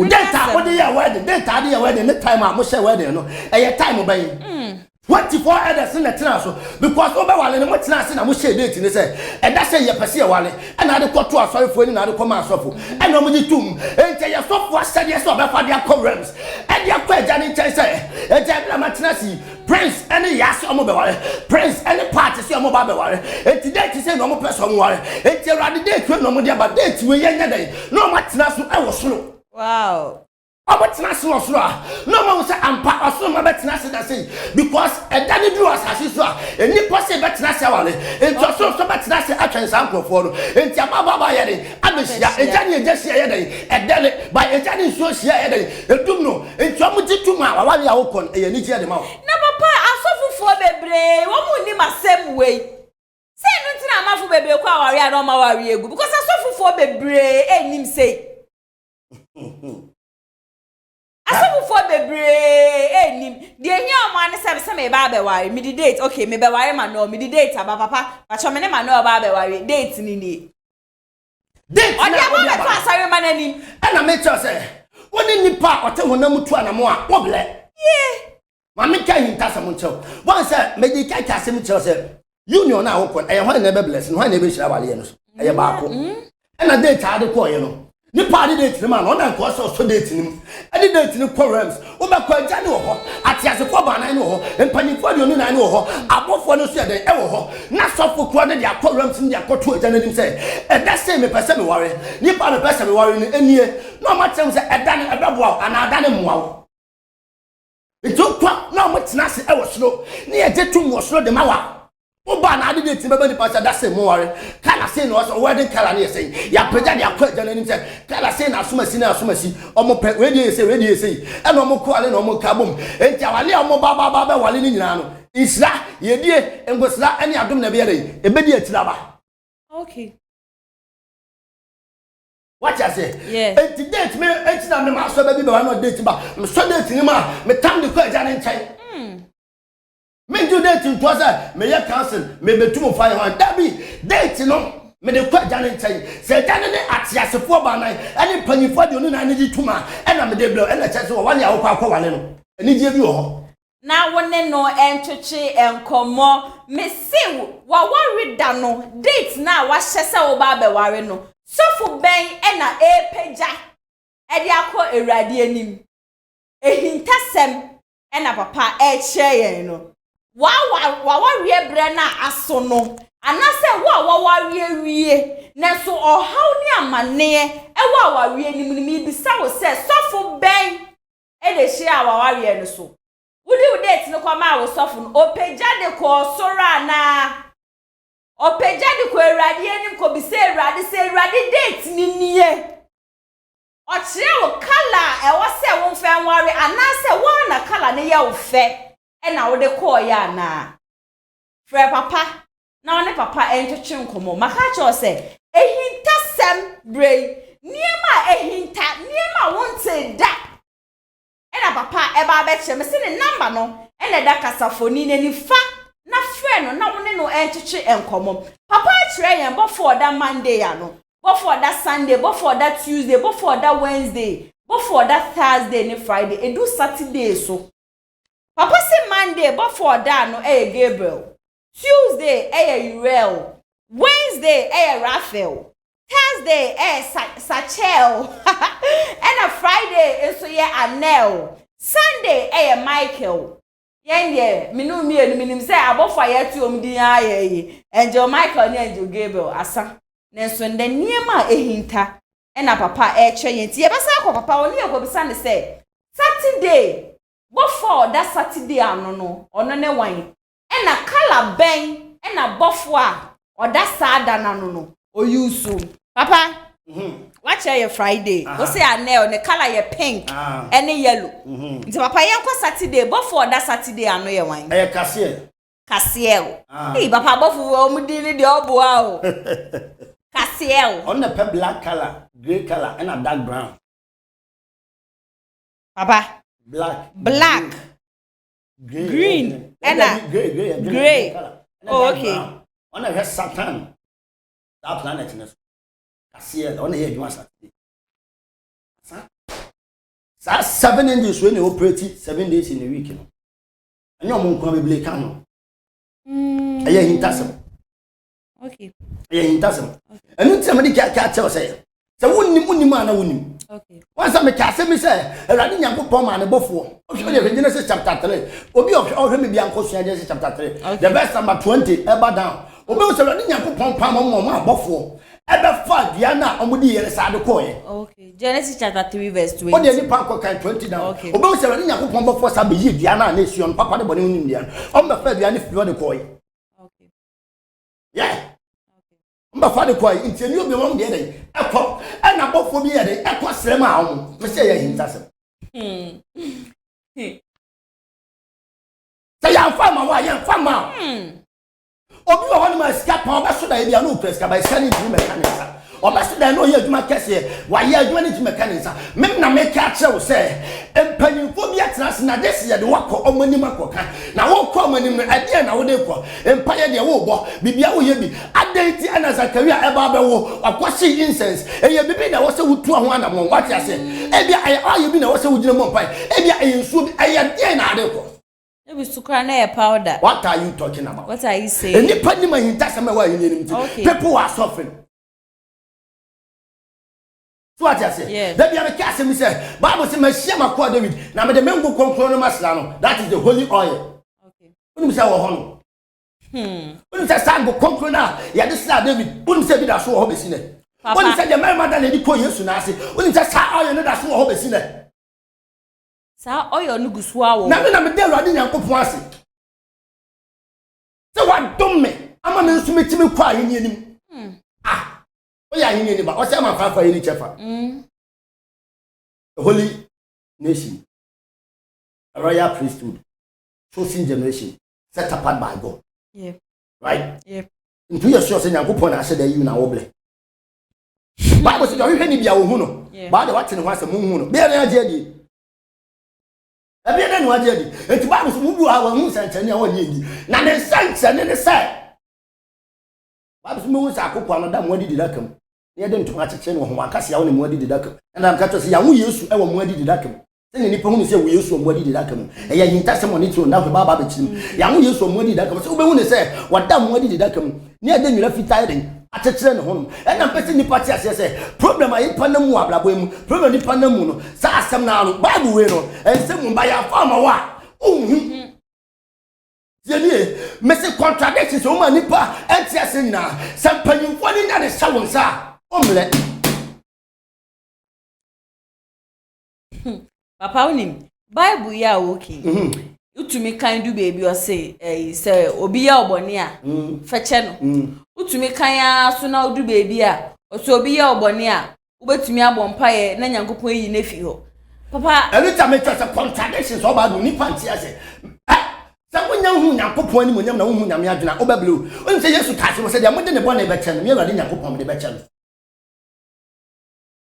data what dey wedding data dey wedding the time a mo share wedding no eye time ben 24 others in the transfer because over wale no tena na mo share date ni say e da say ye pese wale e na de kwoto asofo ni na de koma asofo e no mo ji tum ente ye sofo asade so be fa dia programs e dia kwa ja ni chen say e ja bla ma tena si prince any yas omo be wale prince any party si omo ba be wale enti date say no mo pese omo wale enti rade date we no mo dia ba date we ye nya den no ma tena so e wo soro wow Obetina so no man say ampa aso ma betina se da say because e dani duru asase so a enipa se betina se wale enti so betina se atwen sankrofo no enti amaba ye den abehia ejani ejesi ye den edele by ejani so hia ye den edum no enti omujitum a wawale a wokon e ye ni je de ma na papa asofufo bebre wo mu ni masem wei say no ntina amafo bebre kwa aware a no ma ware egu because asofufo bebre enim say asofufo bebre enim de hia oman se me ba be ware me di date okay me be ware ma no me di date aba papa ba cho me ne ma no ba be ware date ni date na o be to asare ma nanim e na me cho say woni nipa ote honam tu anamo a wo ble yeah ma me ka hintasem ncho won say me di ka kasem cho say union na wokon e hwan na be bless no hwan na be hira wale no e ye ba ko e na date ade ko ye no ni party date ni ma no na nko so date ni ade date ni quarrels wo ba kwa ja ni wo ho atiase fo ba nan ni wo ho empanyifo de onu nan ni wo ho abofo no so eden e wo ho na sofo kwa de dia quarrels ni dia koto ja na nim say e da say me pese me ware ni pa me pese me ware ni enie no ma tem say e da ni e beboa ana da ni moa wo ito kwa na mo tena se e wo soro ni e je tum wo soro de ma wa Oba na ade date baba ni pastor that say mo ware kala say no so wedding kala na say ya peja dia kwa jana nim say kala say na asomasi omo pe we dey say e na omo ko ale na omo ka bom enti awale omo ba wale ni nyina no isra ye die engosra ani adom na be yare e be die atira ba okay what I say yeah enti date me enti na me ma so ba bi ba no date ba me so date ni ma me tam de kwa jana nchen me do date to us me ya cancel me betum fire one dabi date no me de kwa jana nchen se jana ne atiasefo ba nan ani panifo de onu na ani tuma e na me de blow e na chese wo wale akwa akwa wale no ani je bi wo ho na wone no entweche enkomo me se wa worry da no date na wa hyese wo ba be ware no sofu ben e na epeja e de akọ ewrade anim ehintasem e na papa e cheye no wa worry bre na aso no anase wa worry wie na so ohaw ni amane e wa worry anim ni bisa wo se sofu ben e de hia wa worry no so wudi date no kwa ma wo sofu no opeja de ko sora na opeja de ko ewrade anim ko bi se ewrade date ni nie o kire wo kala e wo se wo mfa nware anase wo na kala ne ya wo fe e na wo de ko ya na frɛ papa na one papa entwetwe nkomo maka cho se ehintasem brei niema ehinta niema wonte da e na papa e ba be che me se ne number no e na da kasafoni ne ni fa na frɛ no na wone no entwetwe nkomo papa kire yen before that Monday ya no before that Sunday before that Tuesday before that Wednesday before that Thursday ni Friday edu Saturday so papa say Monday before that no Gabriel Tuesday Uriel Wednesday Raphael Thursday Sachel and a Friday so Anel Sunday Michael yenye minu minim say abofo yetu omdi aye Angel Michael and Angel Gabriel asa nenso nde niema ehinta ena papa eche yenti e besa akọ papa oni ekobisa ne say Saturday before that Saturday ano no ono ne wan ena kala ben ena bofo a oda sada na no oyusu papa watch your Friday we say ane ne kala ye pink ene yellow nti papa yenko Saturday before that Saturday ano ye wan Kasiel eh papa bofo o mudini de oboa o Kasiel on the black color grey color and a dark brown papa black green and a gray oh okay brown. On a Saturn that planet in Kasiel on the edge one Saturday 7 days when you operate 7 days in a week and your mom come be can aye hintasem okay aye hintasem enu tiamadi ka tell say wonnim ana wonnim okay once me ka say me say Awurade Nyankopon ma ne bofo o hwe de Genesis chapter 3 obi o hwe me bia nkosua Genesis chapter 3 the verse number 20 eba down obi o say Awurade Nyankopon pa mo ma bofo ebe fa dia na omudi yere sa de koye okay Genesis chapter 3 verse 20 o de ni pa ko kan 20 down obi o say Awurade Nyankopon bofo sa be yi dia na na esuon papa de bone wonnim dia o me fa dia ne fi de koye okay yeah mba fa de kwa nteni obi won de dey ekọ na bofo bi ye dey ekọ srem a wo me say ya hintasem say ya fa ma wa ya fa ma obi wo ho ma sika pa oba so da bia no press ka ba sika ni timi mechanics oba so da no ye adwuma kese wa ye adwuma ni timi mechanics mem na me ka kire wo say empanyimfo bi atrase na desi ye de wakọ omanim akoka na wokọ omanim no ade na wo de kọ empaye de wo bo bibia wo ye bi adenti ana Zakaria eba be wo akwasi incense eye bibi na wo se wutu ho anamon wati ase ebia aye bi na wo se wugina mo mpai ebia ensuo bi eye de na ade kọ maybe sukra na powder. What are you talking about? What are you saying? Any penny my hintasem wa yin people are suffering. So what you say? Yeah. That be a case me say Bible say me share my kwa David. Na me de mengo konkro no masla no. That is the holy oil. Okay. Unu say wo ho no. Unu say sango konkro na ya de sla David. Unu say bi da so wo ho besi ne. Unu say the man mother na di ko Yesu na ase. Unu say sa oil no da so wo ho besi ne. Sa oil no gusuwa wo. Na me de Awurade Nyankopon ase. Se wa dom me. Ama me nso metimi kwa ahini anim. Ah. O ya ahini anim ba. O se ma fa yini chefa. The holy nation. A royal priesthood. Chosen generation set apart by God. Yeah. Right? Yeah. Into your sure say Nyankopon na say you na wo ble. Bible say you hwe ni bia wo hu no. Ba de wate ne ho asem hu no. Bia na age adi. Abi na no age adi. Enti Bible say mu bu ha wo hu sanchane a wo ni edi. Na ne sanchane ne say. Bible say mu sa akokwa no da mo adi didakam. Ne de ntoma cheche ne ho akase ya wo ne mo adi didakam. Na am ka to say ya wo Yesu e wo mo adi didakam. Se ne nipa hu se wo Yesu mo adi didakam. E ya hintasem oni tro na ko baba be chirim. Ya wo Yesu mo adi didakam. Se wo be hu ne say wada mo adi didakam. Ne de nwira fitai den. Atechire ne hono e na pese nipa ti ase se problem ayi panamu ablabo mu problem ni panamu no sa asem na no bible we no ensem mba ya fa ma wa ohun yenie mese contradictions o ma nipa enti ase nyina sampanyimfo ni nya ne sawon sa omle papa unim bible ya okay utumi kan du baby o say say obi ya obone a feche no utumi kan ya so na odu baby a o so obi ya obone a ubetumi abompaye na Nyankopon yi na fi ho papa anytime it's a contradictions o ba do ni panti ase sa wonya hu Nyankopon ni monyam na hu nyame adwena obablu o say Yesu ka se mo say de mo de ne bo na be che no me Awurade Nyankopon me de be che no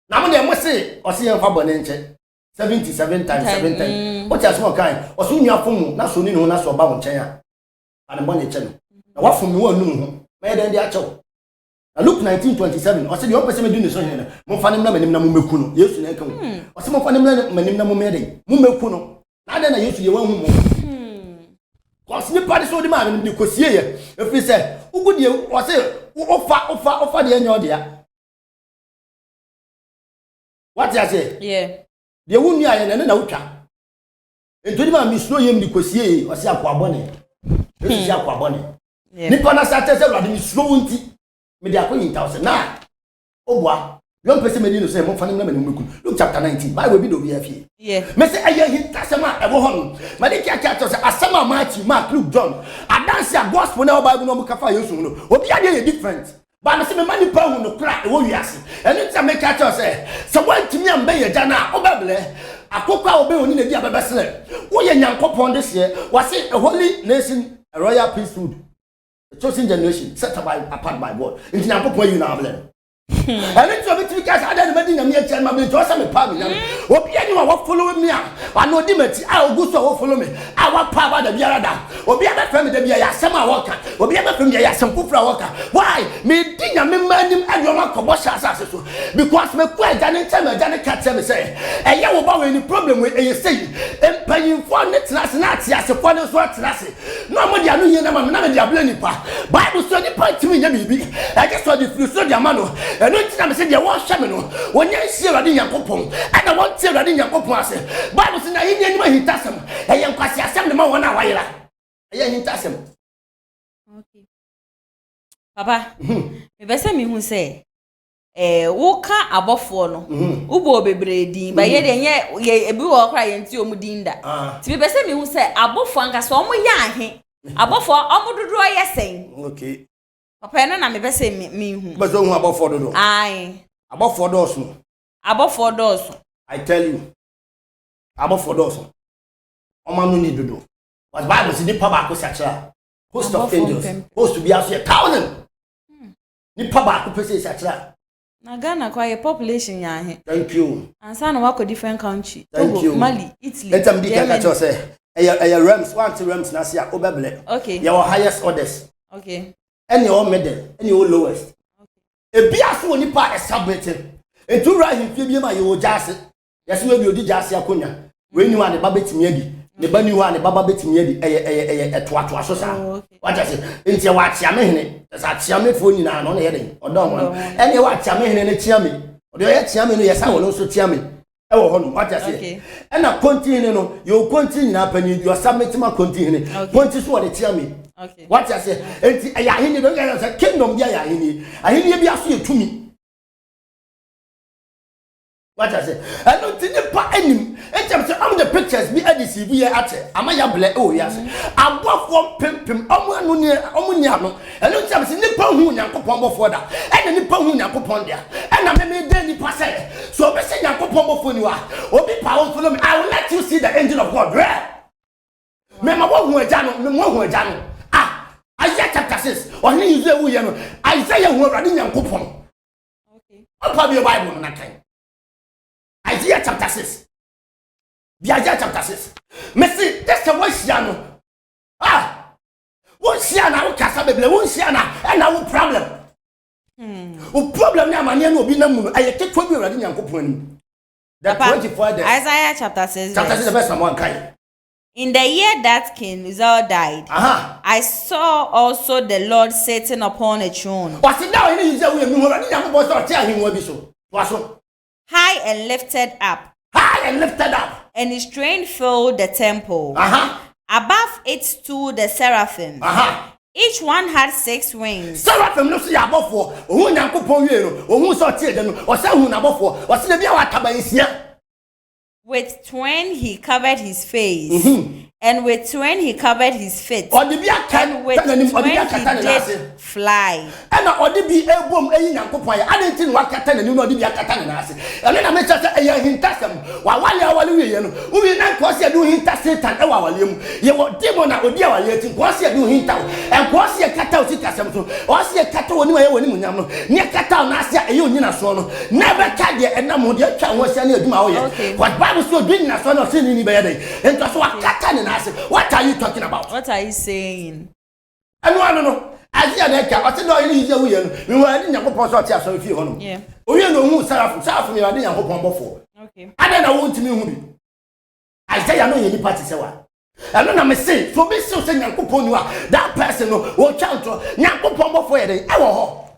na mo de mo say o say en fa bone nche 77 times 7 times. What you small kind? Or soon you are from na so ni no na so ba won chen a. And money chen. Na what from no nu ho. Me den dey acho. Na Luke 19:27. O say the person me do this so here. Mo fa nim na manim na mo meku no. Yesu na kan. O say mo fa nim na manim na mo me den. Mo meku no. Na den na Yesu ye wan hu mo. Cause ni party so di ma ni kosie ye. E fi say ugu de o say ofa de enyo de ya. What you say? Yeah. De wunu aye na wutwa entodi ma misno yem ni kosie o se akwa bone esu se akwa bone nipa na sa tese Awurade misno wunti me de akoyi 1000 na obua Young person may say, "Mo fani na me no Luke chapter 19. Bible be do be afie. Yeah. Me say aye him tasema e wo ho. Ma de kia say asema Matthew, Mark, Luke, John. Adanse a gospel na Bible no mo ka fa Yesu no. Obi ade different. But me say me mani pa hu no kra e wo wiase. Enu tia me ka say one timi am be ye jana obebele. Akokwa obe oni na di abebesele. Wo ye Nyankopon this year. Was it a holy nation, a royal priesthood. A chosen generation set apart by God. It's Nyankopon you na abele. And it's a bit because I don't know me and my to some family. Obi anyone what follow me. I know dimeti I go so follow me. I want power the biarada. Obi aba family the biya sama worker. Obi aba family ya sampufra worker. Why? Me dinya me manim adwoma kobosha asase so. Because me kwa jane time jane catch me say. E ye wo ba we any problem we e say. Empanyimfo ne tenase na ate asefo ne so tenase. No mo dia no yin na me dia bla nipa. Bible so nipa timi nya bibi. I just saw the free so dia mano. And no time say dia won hye me no. Wonya hie Awurade Nyankopon. And won tie Awurade Nyankopon ase. Bible say na yin anima hitasem. E ye nkwase asem de ma wona wayera. E ye hitasem. Okay. Papa. Me be say me hu say wo ka abofo no. Ubo bebre din ba ye de ye ebi wo kra ye nti omu din da. Ti me be say me hu say abofo anka so omu ya ahe. Abofo omu dodo ye sen. Okay. Papa no na me be say me hu. But so hu abofo dodo. Ai. Abofo doso. Abofo doso. I tell you. Abofo doso. Omanu ni dodo. But Bible say nipa ba ko sakira. Host of angels. Host to be as 1,000. Nipa ba ko pese sakira. Na Ghana kwa ye population ya ahe. Thank you. Ansa na wako different country. Thank you. Mali, Italy. Let them be catch say. Rams, one to Rams na sia obebele. Okay. Your highest orders. Okay. Any all middle, any all lowest. Okay. E bia so nipa submitting. Entu ra himfie bi ma ye o jase. Yesi we bi odi jase akonya. We ni wa ne ba betimi adi. Ne ba ni wa ne baba betimi adi etoato so sa. What I say? Enti wa tia me hene. Sa tia me fo ni na no na ye den. Odo mo. Eni wa tia me hene ne tia me. Odo ye tia me no ye sa wo no so tia me. E wo ho no. What I say? Okay. And na continue no, you continue na pani you submit ma continue. Continue so wo de tia me. Okay. What I say? Enti ya hene don ga say kingdom bia ya hene. Ahene bia so ye tumi. What I say? I don't think the pa enim. I'm the pictures be ADC be at Amaya ble oh yes. Above one pim omu ni ano. And no time say nipa hu Nyankopon before that. And nipa hu Nyankopon there. And na me dey nipa say. So be say Nyankopon before you are. Obi powerful me. I will let you see the angel of God. Me ma wo hu aja no, me wo hu aja no. Isaiah chapter 6. Or ni use wu ye no. Isaiah hu Awurade Nyankopon. Okay. Opa bi Bible na kan. Isaiah chapter 6. The Isaiah chapter 6. Messi, that's the one Siano. One Siana, one Casabella, one Siana, and our problem. O problem now, my name will be no. I take 20 already. The 24 days. Isaiah chapter 6. Chapter 6 the best one kind. In the year that King Uzziah died, I saw also the Lord sitting upon a throne. What's it now? He is high and lifted up. High and lifted up. And his train filled the temple. Above it stood the seraphim. Each one had 6 wings. Seraphim no see above for. Who Nyankopon wie no. Who so tie de no. O say hu na above for. O say bia wa tabansia. With 20 he covered his face. And with 20 he covered his feet. And with 20 he did fly. And odi bi ebom eyi Nyankopon ya. Adentin wa kata na ni no odi bi akata na ase. Eno na me cha say eya hintasem. Wa wale wie no. Ubi na ko se do hinta Satan e wa wale mu. Ye wo demon na odi awale tin ko se do hinta. En ko se kata o sikasem so. O se kata woni wa ye woni munyam no. Ne kata na ase eyi onyina so no. Never ka de enam de atwa ho ase na aduma wo ye. What Bible so do na so no se ni be ye den. Ento so wa kata ne. What are you talking about? What are you saying? I no. As you are I said, no, you use a wheel. We were in your proposal to so few honor. Yeah. We know who Sarah me, I didn't hope on before. Okay. I don't know what to me. I say, I know any party. I don't know, say, for me, so saying Yankupon, you are that person who child to Yankupon before the hour.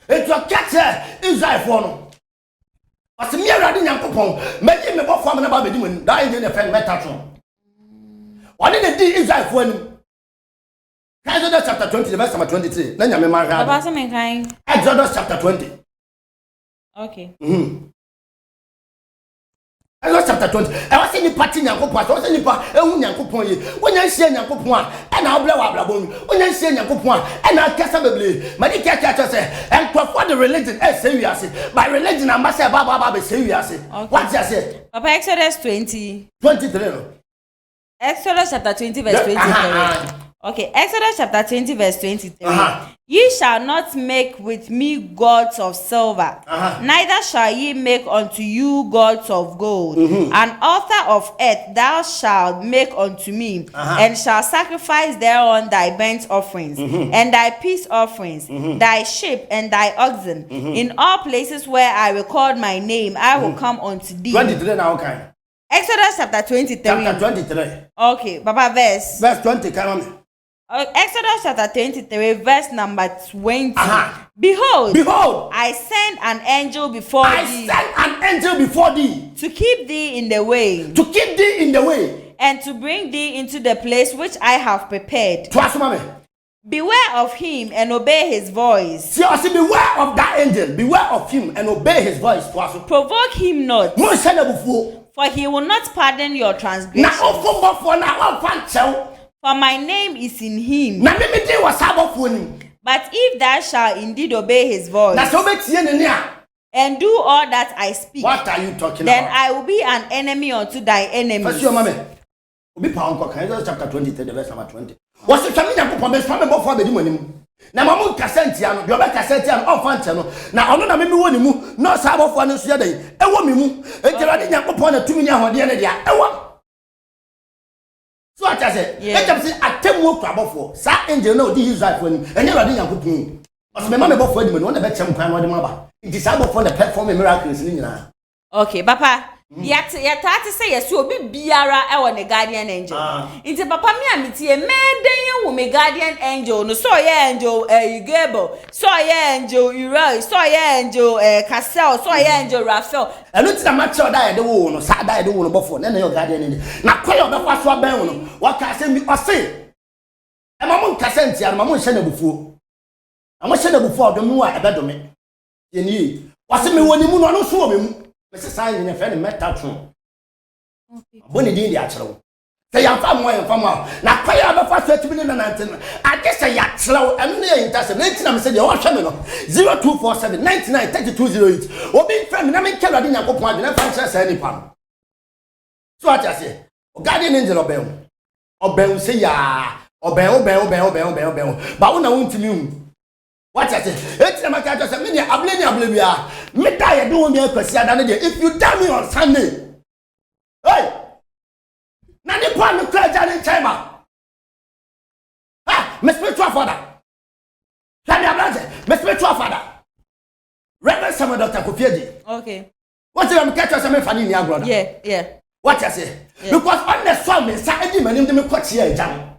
It's a catcher, is I for. As me Awurade Nyankopon magi me bofo amana ba bedi mun da yin ne fen metatron woni ne di Israel fo anim Exodus chapter 20, verse number 23. Then you may Papa, some kind. Exodus chapter 20. Okay. Exodus chapter 20. I was saying, party Yankopon, I was saying, Yankopon, when you see Yankopon, and I'll blow up when you see Yankopon, and I'll cast a baby. Madika catcher say, and for the religion, say you are by religion, I must say, Baba, say you are what's I say? Papa, Exodus 20. 23. Exodus chapter 20, verse 23. Okay, Exodus chapter 20, verse 23. Ye shall not make with me gods of silver, neither shall ye make unto you gods of gold. An altar of earth thou shalt make unto me, and shall sacrifice thereon thy burnt offerings, and thy peace offerings, thy sheep and thy oxen. In all places where I record my name, I will come unto thee. 23 now, okay. Exodus chapter 23. Chapter 23. Okay, Baba, verse. Verse 20, come on. Exodus chapter 23, verse number 20. Behold, I send an angel before thee. I send an angel before thee. To keep thee in the way. To keep thee in the way. And to bring thee into the place which I have prepared. Beware of him and obey his voice. See, I say, beware of that angel. Beware of him and obey his voice. Provoke him not. For he will not pardon your transgression. For my name is in him. But if thou shalt indeed obey his voice, and do all that I speak, what are you talking then about? I will be an enemy unto thy enemies. Chapter 23, verse number 20. Was it coming up from before the demon? Now, Mamu Cassentian, your Cassentian, or Fantano. Now, I don't know, maybe one, no Sabbath one is yesterday. A woman, a Gerardin upon a 2 million on the end of the hour. So I said, let them say, I tell you what for. Sat angel no, this is that when, and you're running a cooking. As my mamma before you want to bet some crime on the mother. It is able for the performing miracles in India. Okay, Papa. Yet to say yes, you will be Biara our guardian angel. It's a papa me amity a man then you me guardian angel, no so angel Gable, so angel Uriel, so angel Cassell, so angel Raphael. And it's a match or die the wound or sad die the wound before, then your guardian angel. Now call the first one, what can I say me or say? And my mom Cassentia and my mom send before. I must send before the moon at bedroom. In ye, what's it me when the moon on so Mrs. Sign in a friend met that room. When it did the actual. Say, I'm from where I'm from. Now, pay out the first 30 minutes. I guess I got slow and near in Tassin. 19 said, you're 0247 99 3208. Or being friend, I mean, Carolina, I go point and Francis any palm. So I just say, Guardian Angel of Bell. Or Bell say, ya, or Bell. But when I went to you. What I say? It's a matter of a minute. I'm letting you believe. Me die doing me a question. If you tell me on Sunday, hey, now the point of clear down in chamber. Ah, my spiritual father. My spiritual father. Reverend Samuel Dr. Kofiedi. Okay. What's the catch us a funny young brother? Yeah. What I say? Because on the song, inside him and him, the coach here, Jam.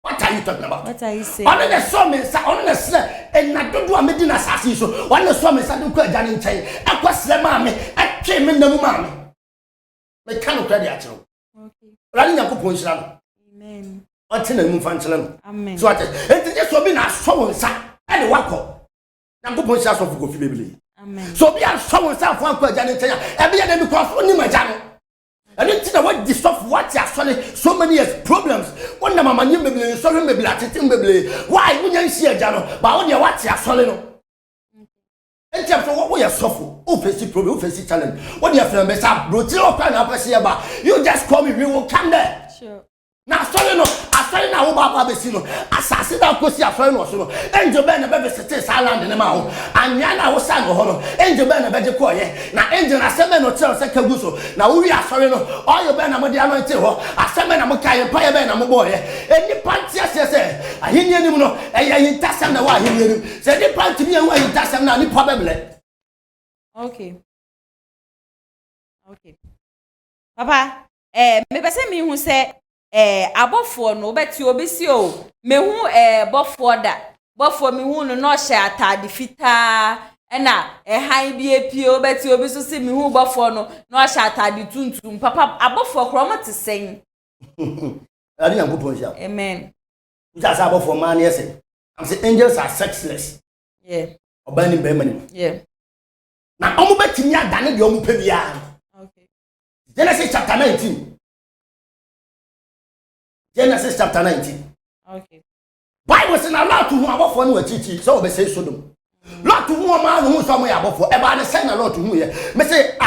What are you talking about? What are you saying? On the summons, on the sled, and I don't do a medina assassin. On the summons, I don't quite done in chain. I was the mammy, I came in the mammy. They cannot credit at you. Okay. Running up upon Islam. Amen. Until the moon function. Amen. So I said, just so being a someone, sir, and the wacko. Now go point of go fibly. Amen. So be a someone, sir, for Uncle Janet, every day because only my channel. I didn't see what this stuff, what actually so many years problems. One of my money may be sorry, maybe like it, why wouldn't you see a journal? But on your what's your solid? And tell what we are suffering, who face the problem, who face the challenge. What your friend mess up, bro, till kind of about you just call me, we will come there. Sure. Now, sorry, no, I say now about Babesino, assassin that goes your friend or so. Angel Ben, a baby sits island in the mouth, and Yana was sang a horror. Angel Ben, a better quiet. Now, Angel, I said, men or tell second gusso. Now, we are sorry, no, all your Ben, I'm the anointed, I said, men, I'm a kind of fire Ben, I'm a boy. And the pants, yes, I hear him, no, and you touch him the way he hear him. Said the pants to me, and why you touch him now, probably. Okay. Papa, maybe say me who say, abofo no beti obisi o mehu bofo da bofo me hu no no hye atade fita na han bi epie obeti obiso se me hu bofo no no hye atade tuntum papa abofo kromo te sen ani yankopon sha amen Just about for man, yes. I'm saying angels are sexless. Yeah. Obani Bemani. Yeah. Now, I'm about to near Daniel Yomupia. Okay. Genesis chapter 19. Genesis chapter 19. Okay. Bible says a lot to who about for no teaching, so we say Sodom. Lot to who a man who somewhere about for about the same a lot to who here. Me say,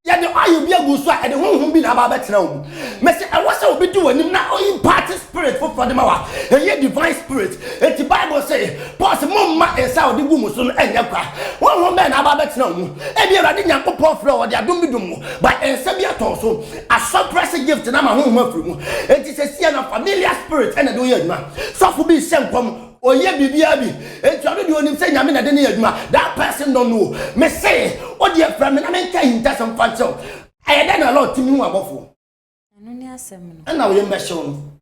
yeah, the eye be a good swag and the one who been about better now. Me say, I was so be doing now in party spirit for the Mawa, and yet divine spirit. And the Bible say, Pass Mumma and South the woman soon and Yaka. One woman about better now. And you're running your poor floor, they are doing but and Sabia Tosso, a surprising gift to Nama home. It is a scene of familiar spirit and a do it, man. So for be sent from. Oh yeah, baby, and you don't even say, I mean, I didn't hear that person don't know. Me say, what dear friend, I mean, can you some fun show? I had done a lot to me about for. And now you're mentioned.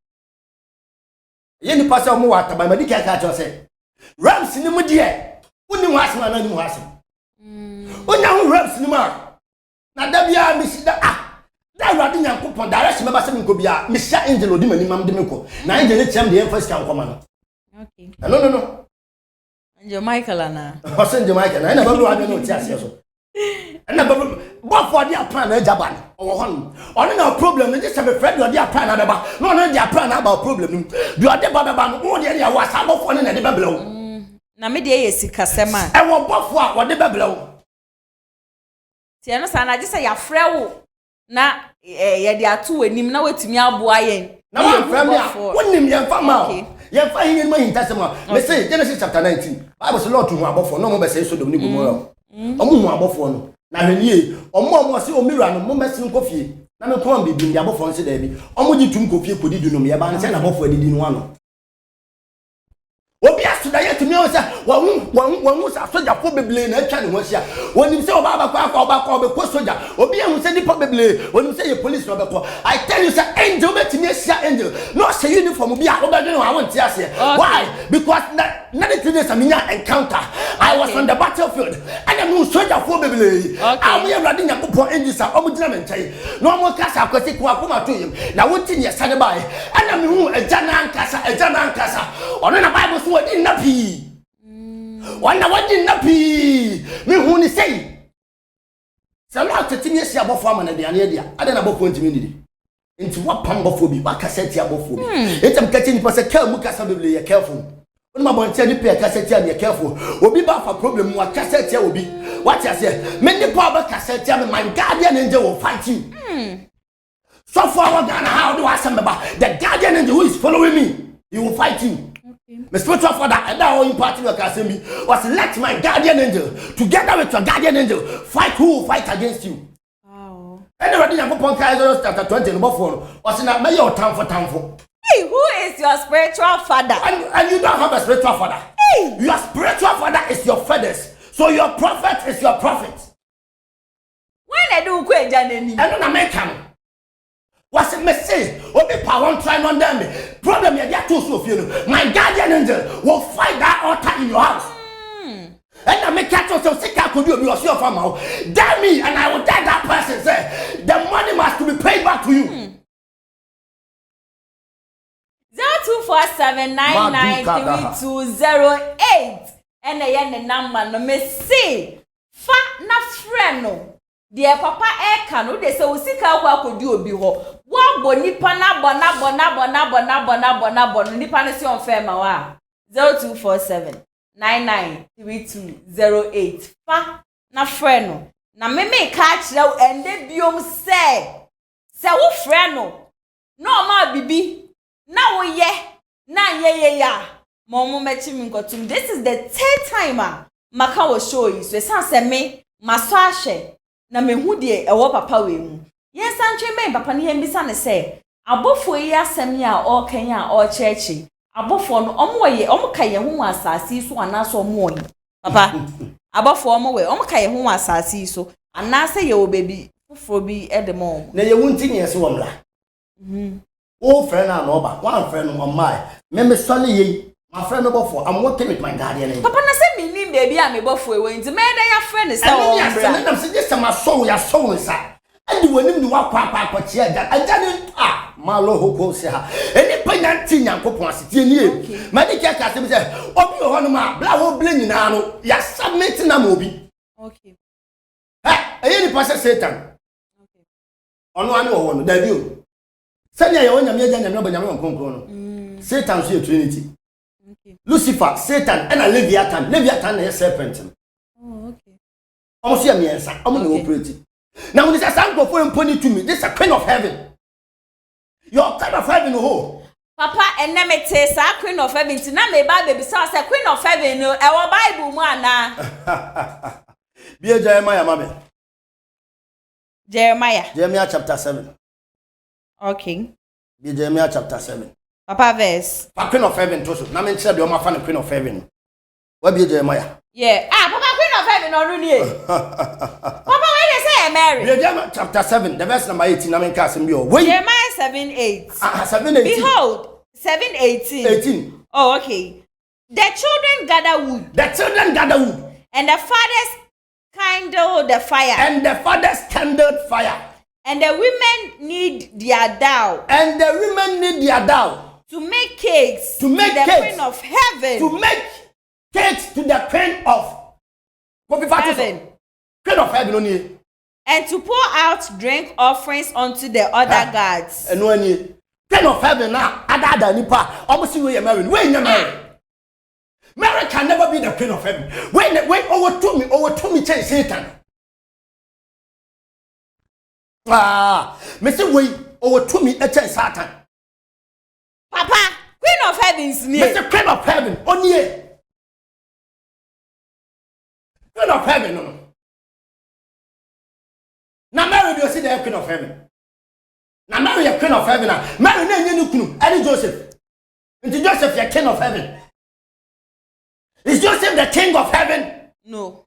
You pass on water by medical catcher say. Rams in the media. When you ask man, you ask him. When you rams in the mark. Now, there be a miss that. That rather than coupon direction, my son could be a Mr. Angelo Dimini Mam Demico. Now, you didn't tell the first can come. Okay. No. And your Michael Anna. I send the Michael. I never know so. And never what for their plan Japan or one. Only no problem, just have a friend or their plan about no their plan about problem. You are the Baba, all the area was about one in the Babylon. Namidi is Casema. I want both what the Babylon. Tiana Sana, just say your friend. Na there are two and him now to me. Now your family, one name your family. You're finding in my testimony. Let's say Genesis chapter 19. I was a lot to about for no more say so the Nico. About for now, ye, or more see Omiran, more messing coffee. Now, no come be the above for Debbie. Only two coffee could you know me about and send about for the one. Obia to die to me, one was a soldier probably in a channel was here. When you say about a soldier, Obia who said probably when you say a police robber. I tell you, sir, angel, met me, angel. No, say uniform will be out. I want to say why? Because nothing is a mere encounter. I was on the battlefield and I'm no soldier probably. I will running a couple angels are almost no more casa because it will to him. Now, what thing you said by and I'm a Janan Casa, or in a Bible. What in the pea? One in the pea. Me who say. Some out to Timmy about farmer and the idea. I don't know about community. Into what pambophobia, what cassette abophobia. It's a catching for a care, Mucasably, careful. When my boy tell you pay a cassette, be careful. Will be back for problem, what cassette will be. What I say, many power cassette, my guardian angel will fight you. So far, how do I say about the guardian angel who is following me? He will fight you. My spiritual father and that whole party of Cassimi was let my guardian angel together with your guardian angel fight who will fight against you. Wow. And already I'm upon Kaiser chapter 20 in Buffalo was in a mayor town for. Hey, who is your spiritual father? And you don't have a spiritual father. Hey. Your spiritual father is your fathers. So your prophet is your prophet. When I do quit Janine, and an American. What's it message? Or be power trying on them. Problem you get too so few. My guardian angel will fight that altar in your house. And I make catch yourself sick. I could do your farm. Damn me, and I will tell that person say the money must be paid back to you. 0247993208 and the number no me see fa na freno. Dear papa eka no de se osika akwa akodi obi ho wo agbo nipa na bo nipa ne se on fe ma wa 0247993208 fa na frɛ no na meme ka kire ende biom se wo frɛ no no ma bibi na wo ye na ye ya mo mechi mi nkotum. This is the third time maka wo show yi so se me maso ahye na mehu de ewo papa we mu yes antwe me papa ne hem bisa ne se abofo yi asem ya o kan ya o chechi abofo no omo ka ye hu asase so anaso omo yi papa abofo omo ka ye hu asase so anase ye obebi fufuro bi edemo na ye wunti nye se womla o friend na no ba one friend no my me sole ye my friend no bofo I'm working with my guardian papa na se me nim baby a me bofo e wenti me da ya friend se o mbra na se just my soul ya soul sa andi wonim ni wa kwa che aja ni malo hoko se ha eni panya ti nyankopon asetie nie mani ka ka se bi se obi ho no ma bla wo ble nyina no ya submit na ma obi okay ni pase Satan okay ono ani wo no da bi o sanya ye wonyame agya nyame obanyame onkonkron no Satan so ye trinity okay Lucifer Satan and Leviathan na serpent okay almost ya miensa omo no operate now when this sanko for empony to me this is a queen of heaven your kind of heaven ho papa enemete sa queen of heaven ti na me ba baby say queen of heaven no e wo bible mu ana Be Jeremiah mama Jeremiah chapter 7 okay Be Jeremiah chapter 7 papa verse queen of heaven to so na me tell the o ma fa queen of heaven what be Jeremiah yeah papa queen of heaven no nie papa when they say Mary Be Jeremiah chapter 7 the verse number 18 na me ka asem bi o Jeremiah 7:8 7:18 behold 7:18 oh okay the children gather wood and the fathers kindled the fire and the women need their dough to make cakes to the queen of heaven to the queen of heaven queen of heaven only and to pour out drink offerings unto the other gods and when queen of heaven na ada nipa almost we Mary Mary can never be the queen of heaven. When over to me change Satan. Me say wait over to me change Satan. Papa, queen of heaven is near. Me say queen of heaven only. Queen of heaven no. Now Mary do see the queen of heaven. Now Mary a queen of heaven. Mary na nyenu kunu. Any Joseph. Into Joseph the king of heaven. Is Joseph the king of heaven? No.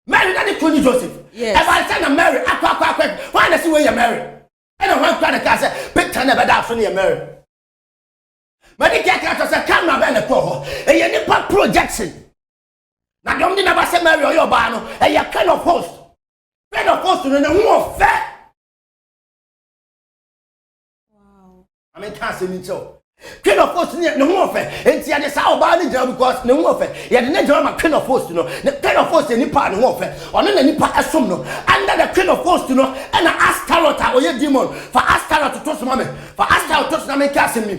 Mary not the queen Joseph. Yes. If I say Mary, why does he wear you Mary? And I want to say, picture never that for you Mary. But the cat say, come now, Ben, the poor. And you need projection. Now, don't you never say Mary or your bano, and you're kind of host. Kind of host to the more fair. Wow. I mean, can't say me so. Queen of Hosts no more fair. And see, I just how bad it is because no more fair. You had the name Queen of Hosts, the Queen of Hosts any part no fair. Or no any part assume no. Under the Queen of Hosts, and an Astaroth or your demon for Astaroth to toss mommy, for Astaroth to toss me casting me.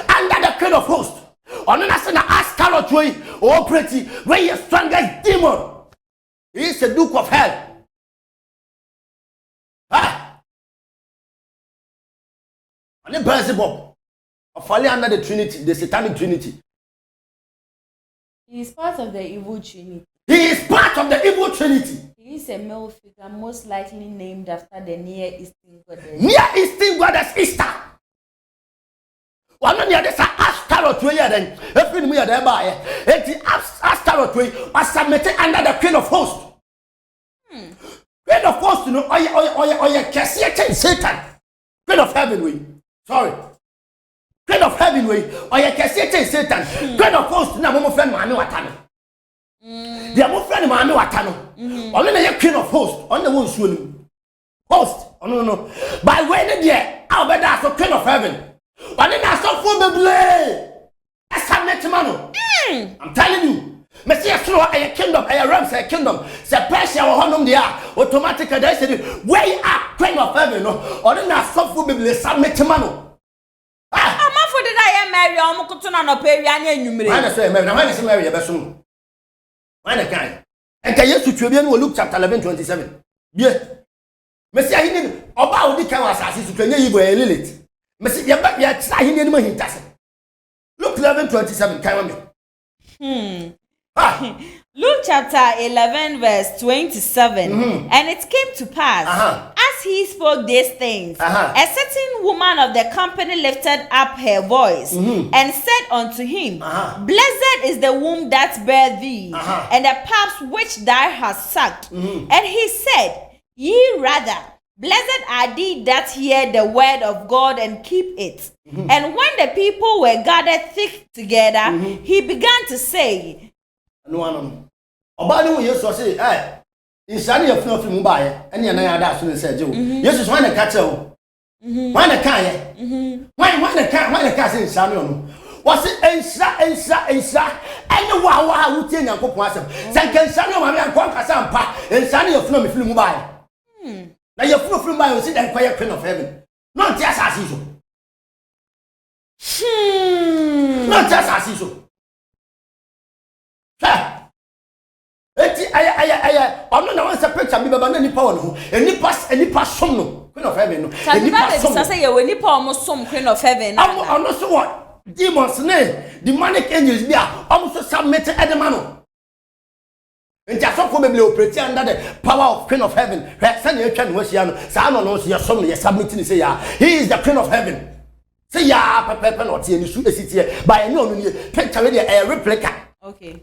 Under the Queen of Hosts, or no an Astaroth way or pretty where your strongest demon. He is the Duke of Hell. And the Beelzebub. Falling under the Trinity, the Satanic Trinity. He is part of the evil Trinity. He is part of the evil Trinity. He is a male figure most likely named after the Near Eastern goddess. Near Eastern goddess Easter. One of the others are Astaroth way then. If we are there by it, Astaroth way are submitted under the Queen of Hosts. Queen of Hosts, or Cassian Satan. Queen of Heaven way. Sorry. Queen of heaven way or you can say Satan. Queen of hosts na mo friend mami watano. Dia mo friend mami watano. Ono na ye queen of hosts, on the one suo host. No. By way there, I'll be that for queen of heaven. Ono na so for beble. Asa mano. I'm telling you. Messiah through a kingdom, a realms, a kingdom. Say Persia or honum there. Automatically they say where you are queen of heaven. Ono na so for beble submit mano. Did I marry Omokutuna no Perian Numere? I say, Mary, Mary, Besson. Why the kind? And can you to Luke chapter 11:27? Yeah. Messia, he didn't about the Kawas as to Kenya Lilith. Messia, yet, I didn't know he doesn't. Luke 11:27, come on. Luke chapter 11 verse 27 and it came to pass as he spoke these things a certain woman of the company lifted up her voice and said unto him blessed is the womb that bare thee and the paps which thou hast sucked and he said ye rather blessed are they that hear the word of God and keep it and when the people were gathered thick together he began to say no obani wo yesu say insani ya funu mu baaye ene na ya da so ne say je wo yesu so na ka che wo Why the can ye? Why the can say Samuel? Was it Ensa, and wow, who tell you Popasam? Sankan Samuel, my Quanka Sampa, and Sunny of Flummy flew by. Now you're full from my sit and quiet queen of heaven. Not just as usual. Not just as usual. I'm not one separate and be about any power, any pass some queen of heaven. I say you when you almost some queen of heaven. I'm not so what demons name, demonic angels be almost submitted at the man. And just so probably operate under the power of queen of heaven. Send your can was young, San knows your son, you're submitting, say, he is the queen of heaven. Say, Papa, not see any shoot a city by no picture a replica. Okay.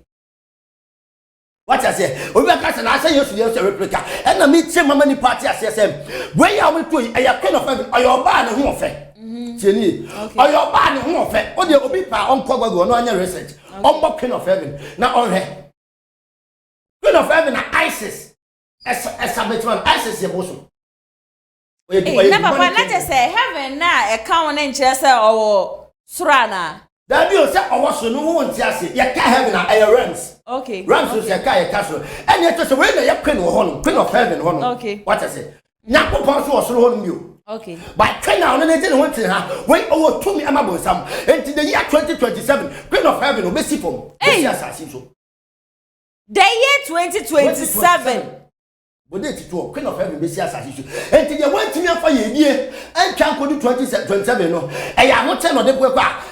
What I say, we are casting, I say, yes, a replica. And I meet some many party as SM. Where are we doing a queen of heaven or your band who offend? Jenny, or your band who offend, or the Obipa on Kogo, no other research. On queen of heaven, now on her. Queen of heaven, ISIS. As a ISIS, your bosom. Never let us say heaven now, a common interest or Surana. That you say, I was no one just say, you can't have a rams. Okay. Rams is a castle. And yet, just a way that queen of heaven. Okay. What I say? Napo Ponce was on you. Okay. But queen now, and they didn't want to have wait over 2 million amabos some. Until the year 2027, queen of heaven will be simple. Hey, the year 2027. But they to queen of heaven be assassin. Until you went to me for a year and can't go to 2027. No, I am not telling the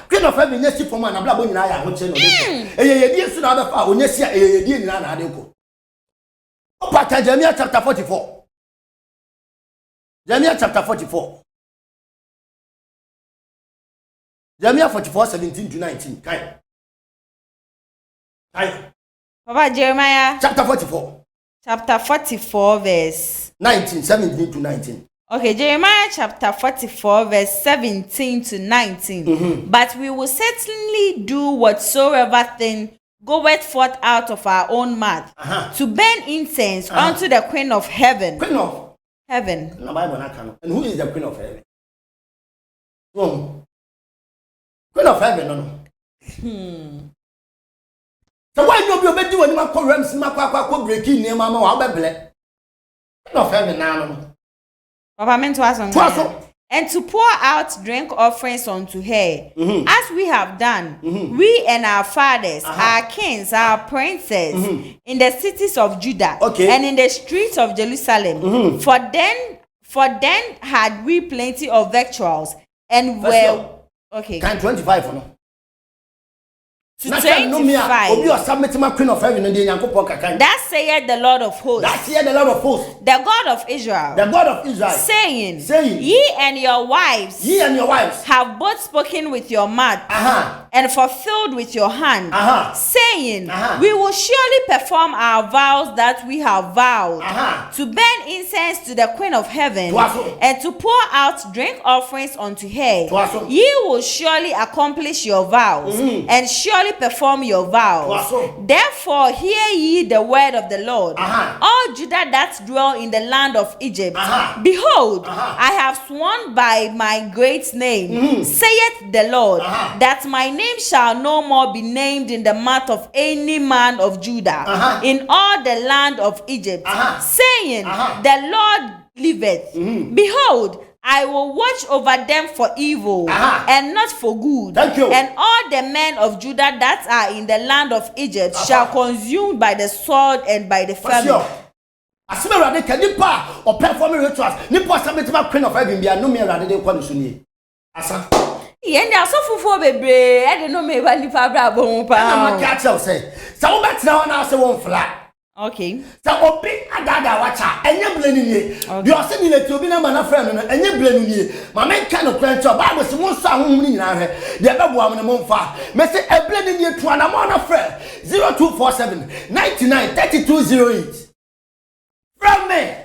queen of heaven, yes, for man, and blah, when I am not telling you. A year soon out of our when you see a year in an adeko. But Jeremiah chapter 44. Jeremiah chapter 44. Jeremiah 44, 17 to 19. Kai. Papa Jeremiah. Chapter 44. Chapter 44, verse 19, 17 to 19. Okay, Jeremiah chapter 44, verse 17 to 19. But we will certainly do whatsoever thing goeth forth out of our own mouth to burn incense unto the Queen of heaven. Queen of heaven. And who is the Queen of heaven? Queen of heaven, no. So why you be obedi when you call rams makwa breaking name mama wa bebele. Queen of heaven now. Papa meant to ask on. And to pour out drink offerings unto her, as we have done, we and our fathers, our kings, our princes, in the cities of Judah, and in the streets of Jerusalem. For then had we plenty of victuals, and were okay. Can 25 for no? To 25. That saith the Lord of hosts. That saith the Lord of hosts. The God of Israel. The God of Israel. Saying, ye and your wives have both spoken with your mouth and fulfilled with your hand, saying, we will surely perform our vows that we have vowed, to burn incense to the Queen of heaven, and to pour out drink offerings unto her. Ye will surely accomplish your vows, and surely perform your vows. Therefore hear ye the word of the Lord, all Judah that dwell in the land of Egypt. Behold, I have sworn by my great name, saith the Lord, that my name shall no more be named in the mouth of any man of Judah in all the land of Egypt, saying, the Lord liveth. Behold, I will watch over them for evil and not for good. Thank you. And all the men of Judah that are in the land of Egypt shall consume by the sword and by the famine. Asime rade ka nipa or performing rituals. Nipa submit my Queen of heaven be no me rade dey kwanu so ni. Asa. Yende asofofo bebre e de no me ba nipa bra bo pa. Na ma catch you say. Sa wo betra ho na say won fla. Okay. Sa obi adada wacha enye blenu nie. Bi o se ni leti obi na ma na friend no enye blenu nie. Ma men ka no kran cho Bible se won so ahom ni nyina hwe. De be bo am ne mo mfa. Me se eblenu nie to na mo na friend 0247 99 3208. From me.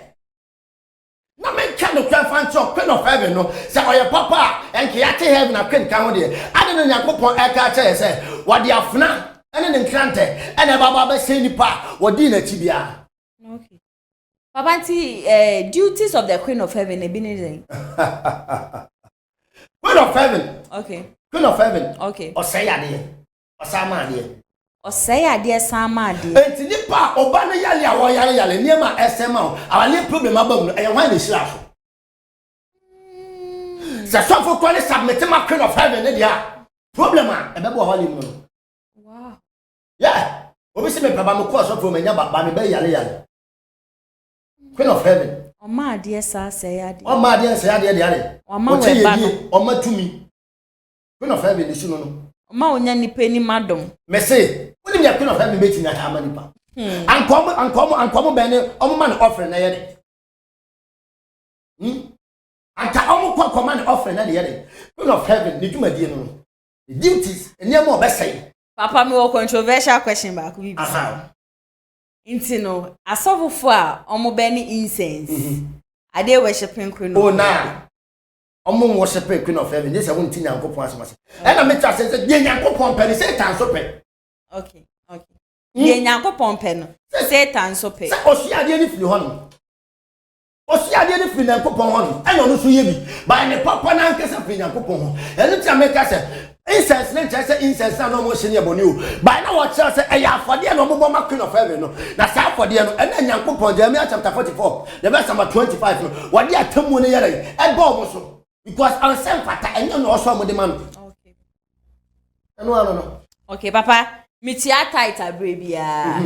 Na men ka no kran fan cho Queen of heaven no. Se oye papa enke yate heaven na Queen kan ho de. Ade no Yakopon e ka che se wo de afna ene ne nkrante ene baba ba se nipa wodi na chi bia. Okay. Papa, duties of the Queen of Heaven, Queen of Heaven. Okay. Queen of Heaven. Okay. Or say idea. Or sama idea. Or say idea sama idea. It's nipa obana yale awo yale near my SMA. Our little problem about and why is laugh. So for quality submit my Queen of Heaven, yeah. Problem, wow. Yeah. Obviously, me papa mo course from me ba me be yale. Queen of Heaven. O ma de say ade. O ma de say ade. O ma we ba no. O ma tumi. Queen of Heaven is no. O ma onya nipa ni madom. Me say, when me Queen of Heaven be tina ha manipa. Ankomo be ne o ma no offering na ye de. Anta o mo kwa man offering na ye de. Queen of Heaven ni tuma die no. The duties enya mo be say. Papa, me a controversial question back we be. Inti no, asofofo a omo be ni incense. Are they worshiping Queen of Heaven? Oh na. Omo worshiping Queen of Heaven. This one tin Yankopon asomase. E na me twa say dey Yankopon pe ni Satan so pe. Okay. Dey Yankopon pe no. Satan so pe. Say osuade ni firi ho no. Osuade ni firi Yankopon ho no. E no so ye bi. Ba ne papa na nkesa firi Yankopon ho. E no tia make say incense na say incense na no mo hye ne boni o. Ba na wo tell say e ya afode na mo ma Queen of Heaven no. Na say afode no e na Yankopon Jeremiah chapter 44, the verse number 25 no. What dey atamu ne yere e go mo so. Because I'm saying fata enyo no so mo de man. Okay. No. Okay, Papa, me tia tight abrebia.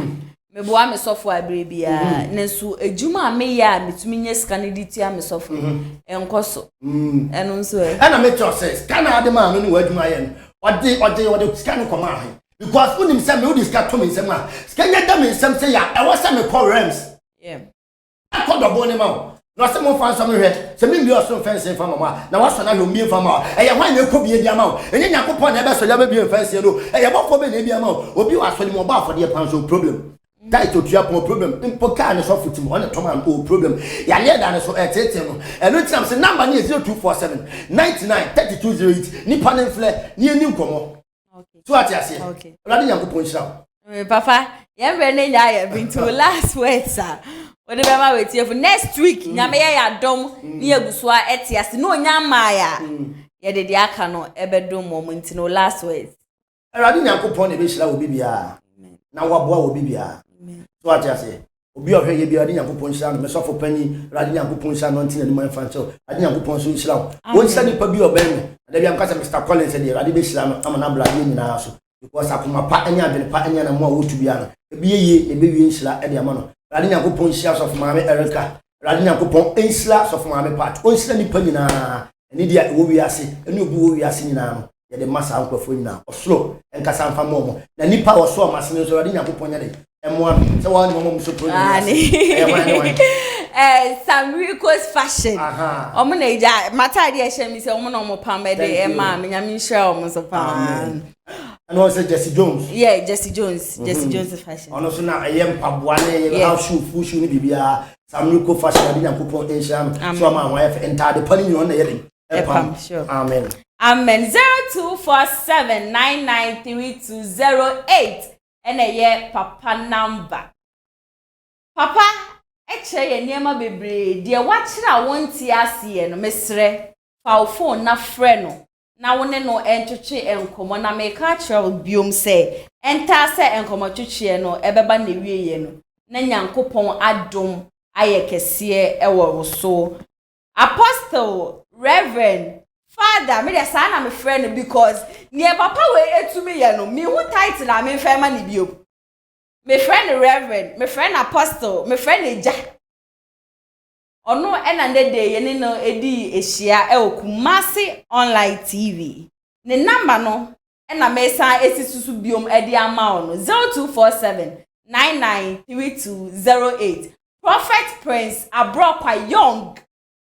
Me boa me sofo abrebia. Nensu ejuma me ya metumi nye sika ne ditia me sofo. Enkoso. Eno nso e. Na me tell say scan ade man no ni wadwuma ye no. Ode scan come ahe. Because unim say me udi scan to me nsem a. Scan nya da me nsem say ya e wo say me call Rams. Yeah. Akodo bo ne ma. No say mo fan so me hwe. Say me bi oso fence fa mama. Na waso na lo mi fa mama. E ye hwan na ekɔ bie dia ma o. Enye Yakopon na e be so ya be bi fence no. E ye bofo be na bia ma o. Obi wa so ni mo ba afode pan so problem. That to tua problem impoka ne so futim on to man o problem ya le da ne so etete no e no tiam say number ni 0247 99 3208 nipa ne fle ni eni nkomo. Okay, so ati ase okay radi Yakopon hira papa yemre ne nya ya bring to last words sir we dey be wait for next week nyame ya dom ni egusua eti ase no nya ma ya ye de dia aka no ebedom mo nti no last words radi Yakopon ne be hira obi bia na waboa obi bia. So what I say, obi ohwe ye bia de Yakopon hira no me sofo pani radi Yakopon hira no ntina ni man fan so radi Yakopon so hira wo hira ni pa bi oben da bia mka say Mr. Collins de radi be hira no amana bla ye nyina so because akoma pa anya adwene pa anya na mo a wotu bia no ebi ye ebe wi hira e de ama no radi Yakopon hira so maame Erica radi Yakopon hira so maame Pat o hira ni pa nyina eni dia wo wi ase eni obi wo wi ase nyina no ye de masa ankofo nyina oslo enkasa mfa mo na nipa oso masene so radi Yakopon nya de M1 so one mama so program some request fashion omo na ija mata de ehye mi se omo na omo pam de e ma me nyame hira omo so pam and also Jesse Jones Jesse Jones fashion ono so na ayem paboa na ye house shoe full shoe ni bibia some request fashion de Yakopon ehya so ma wa fe enta de pani ni on na ye pam sure amen 0247993208 ene ye papa number papa eche ye niema bebre de wachira wonti ase no mesre fa phone na frɛ no na wone no entwetwe enkomo na me ka kira biom se enta se enkomo twetwe no ebeba na wieye no na Nyankopon adom aye kese ewo so apostle reverend father me dey say na me friend because near papa we etumi ye no me who title na me friend ma ni bio me friend reverend me friend apostle me friend eja ono ena nde de ye ni no edi ehia e Kumasi online tv ne number no ena me san esisusu biom edi ama ono 0247993208 prophet prince abrokwa young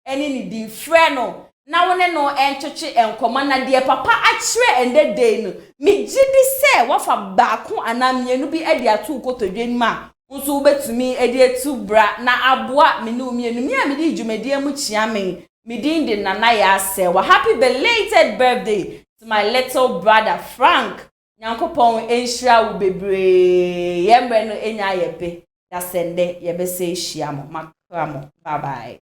eni ni di friend no na wone no entwetwe enkomo na de papa akire ende day no me gidi se wafa baako anamienu bi ade atu kotodwen ma nso betumi ade atu bra na aboa me no mienu mi a me di dwumadi mu chia me din de nana ya ase wa happy belated birthday to my little brother Frank Nyankopon enhira wo bebre yemre no enya yepe da sende yebese ehia mo Bye bye.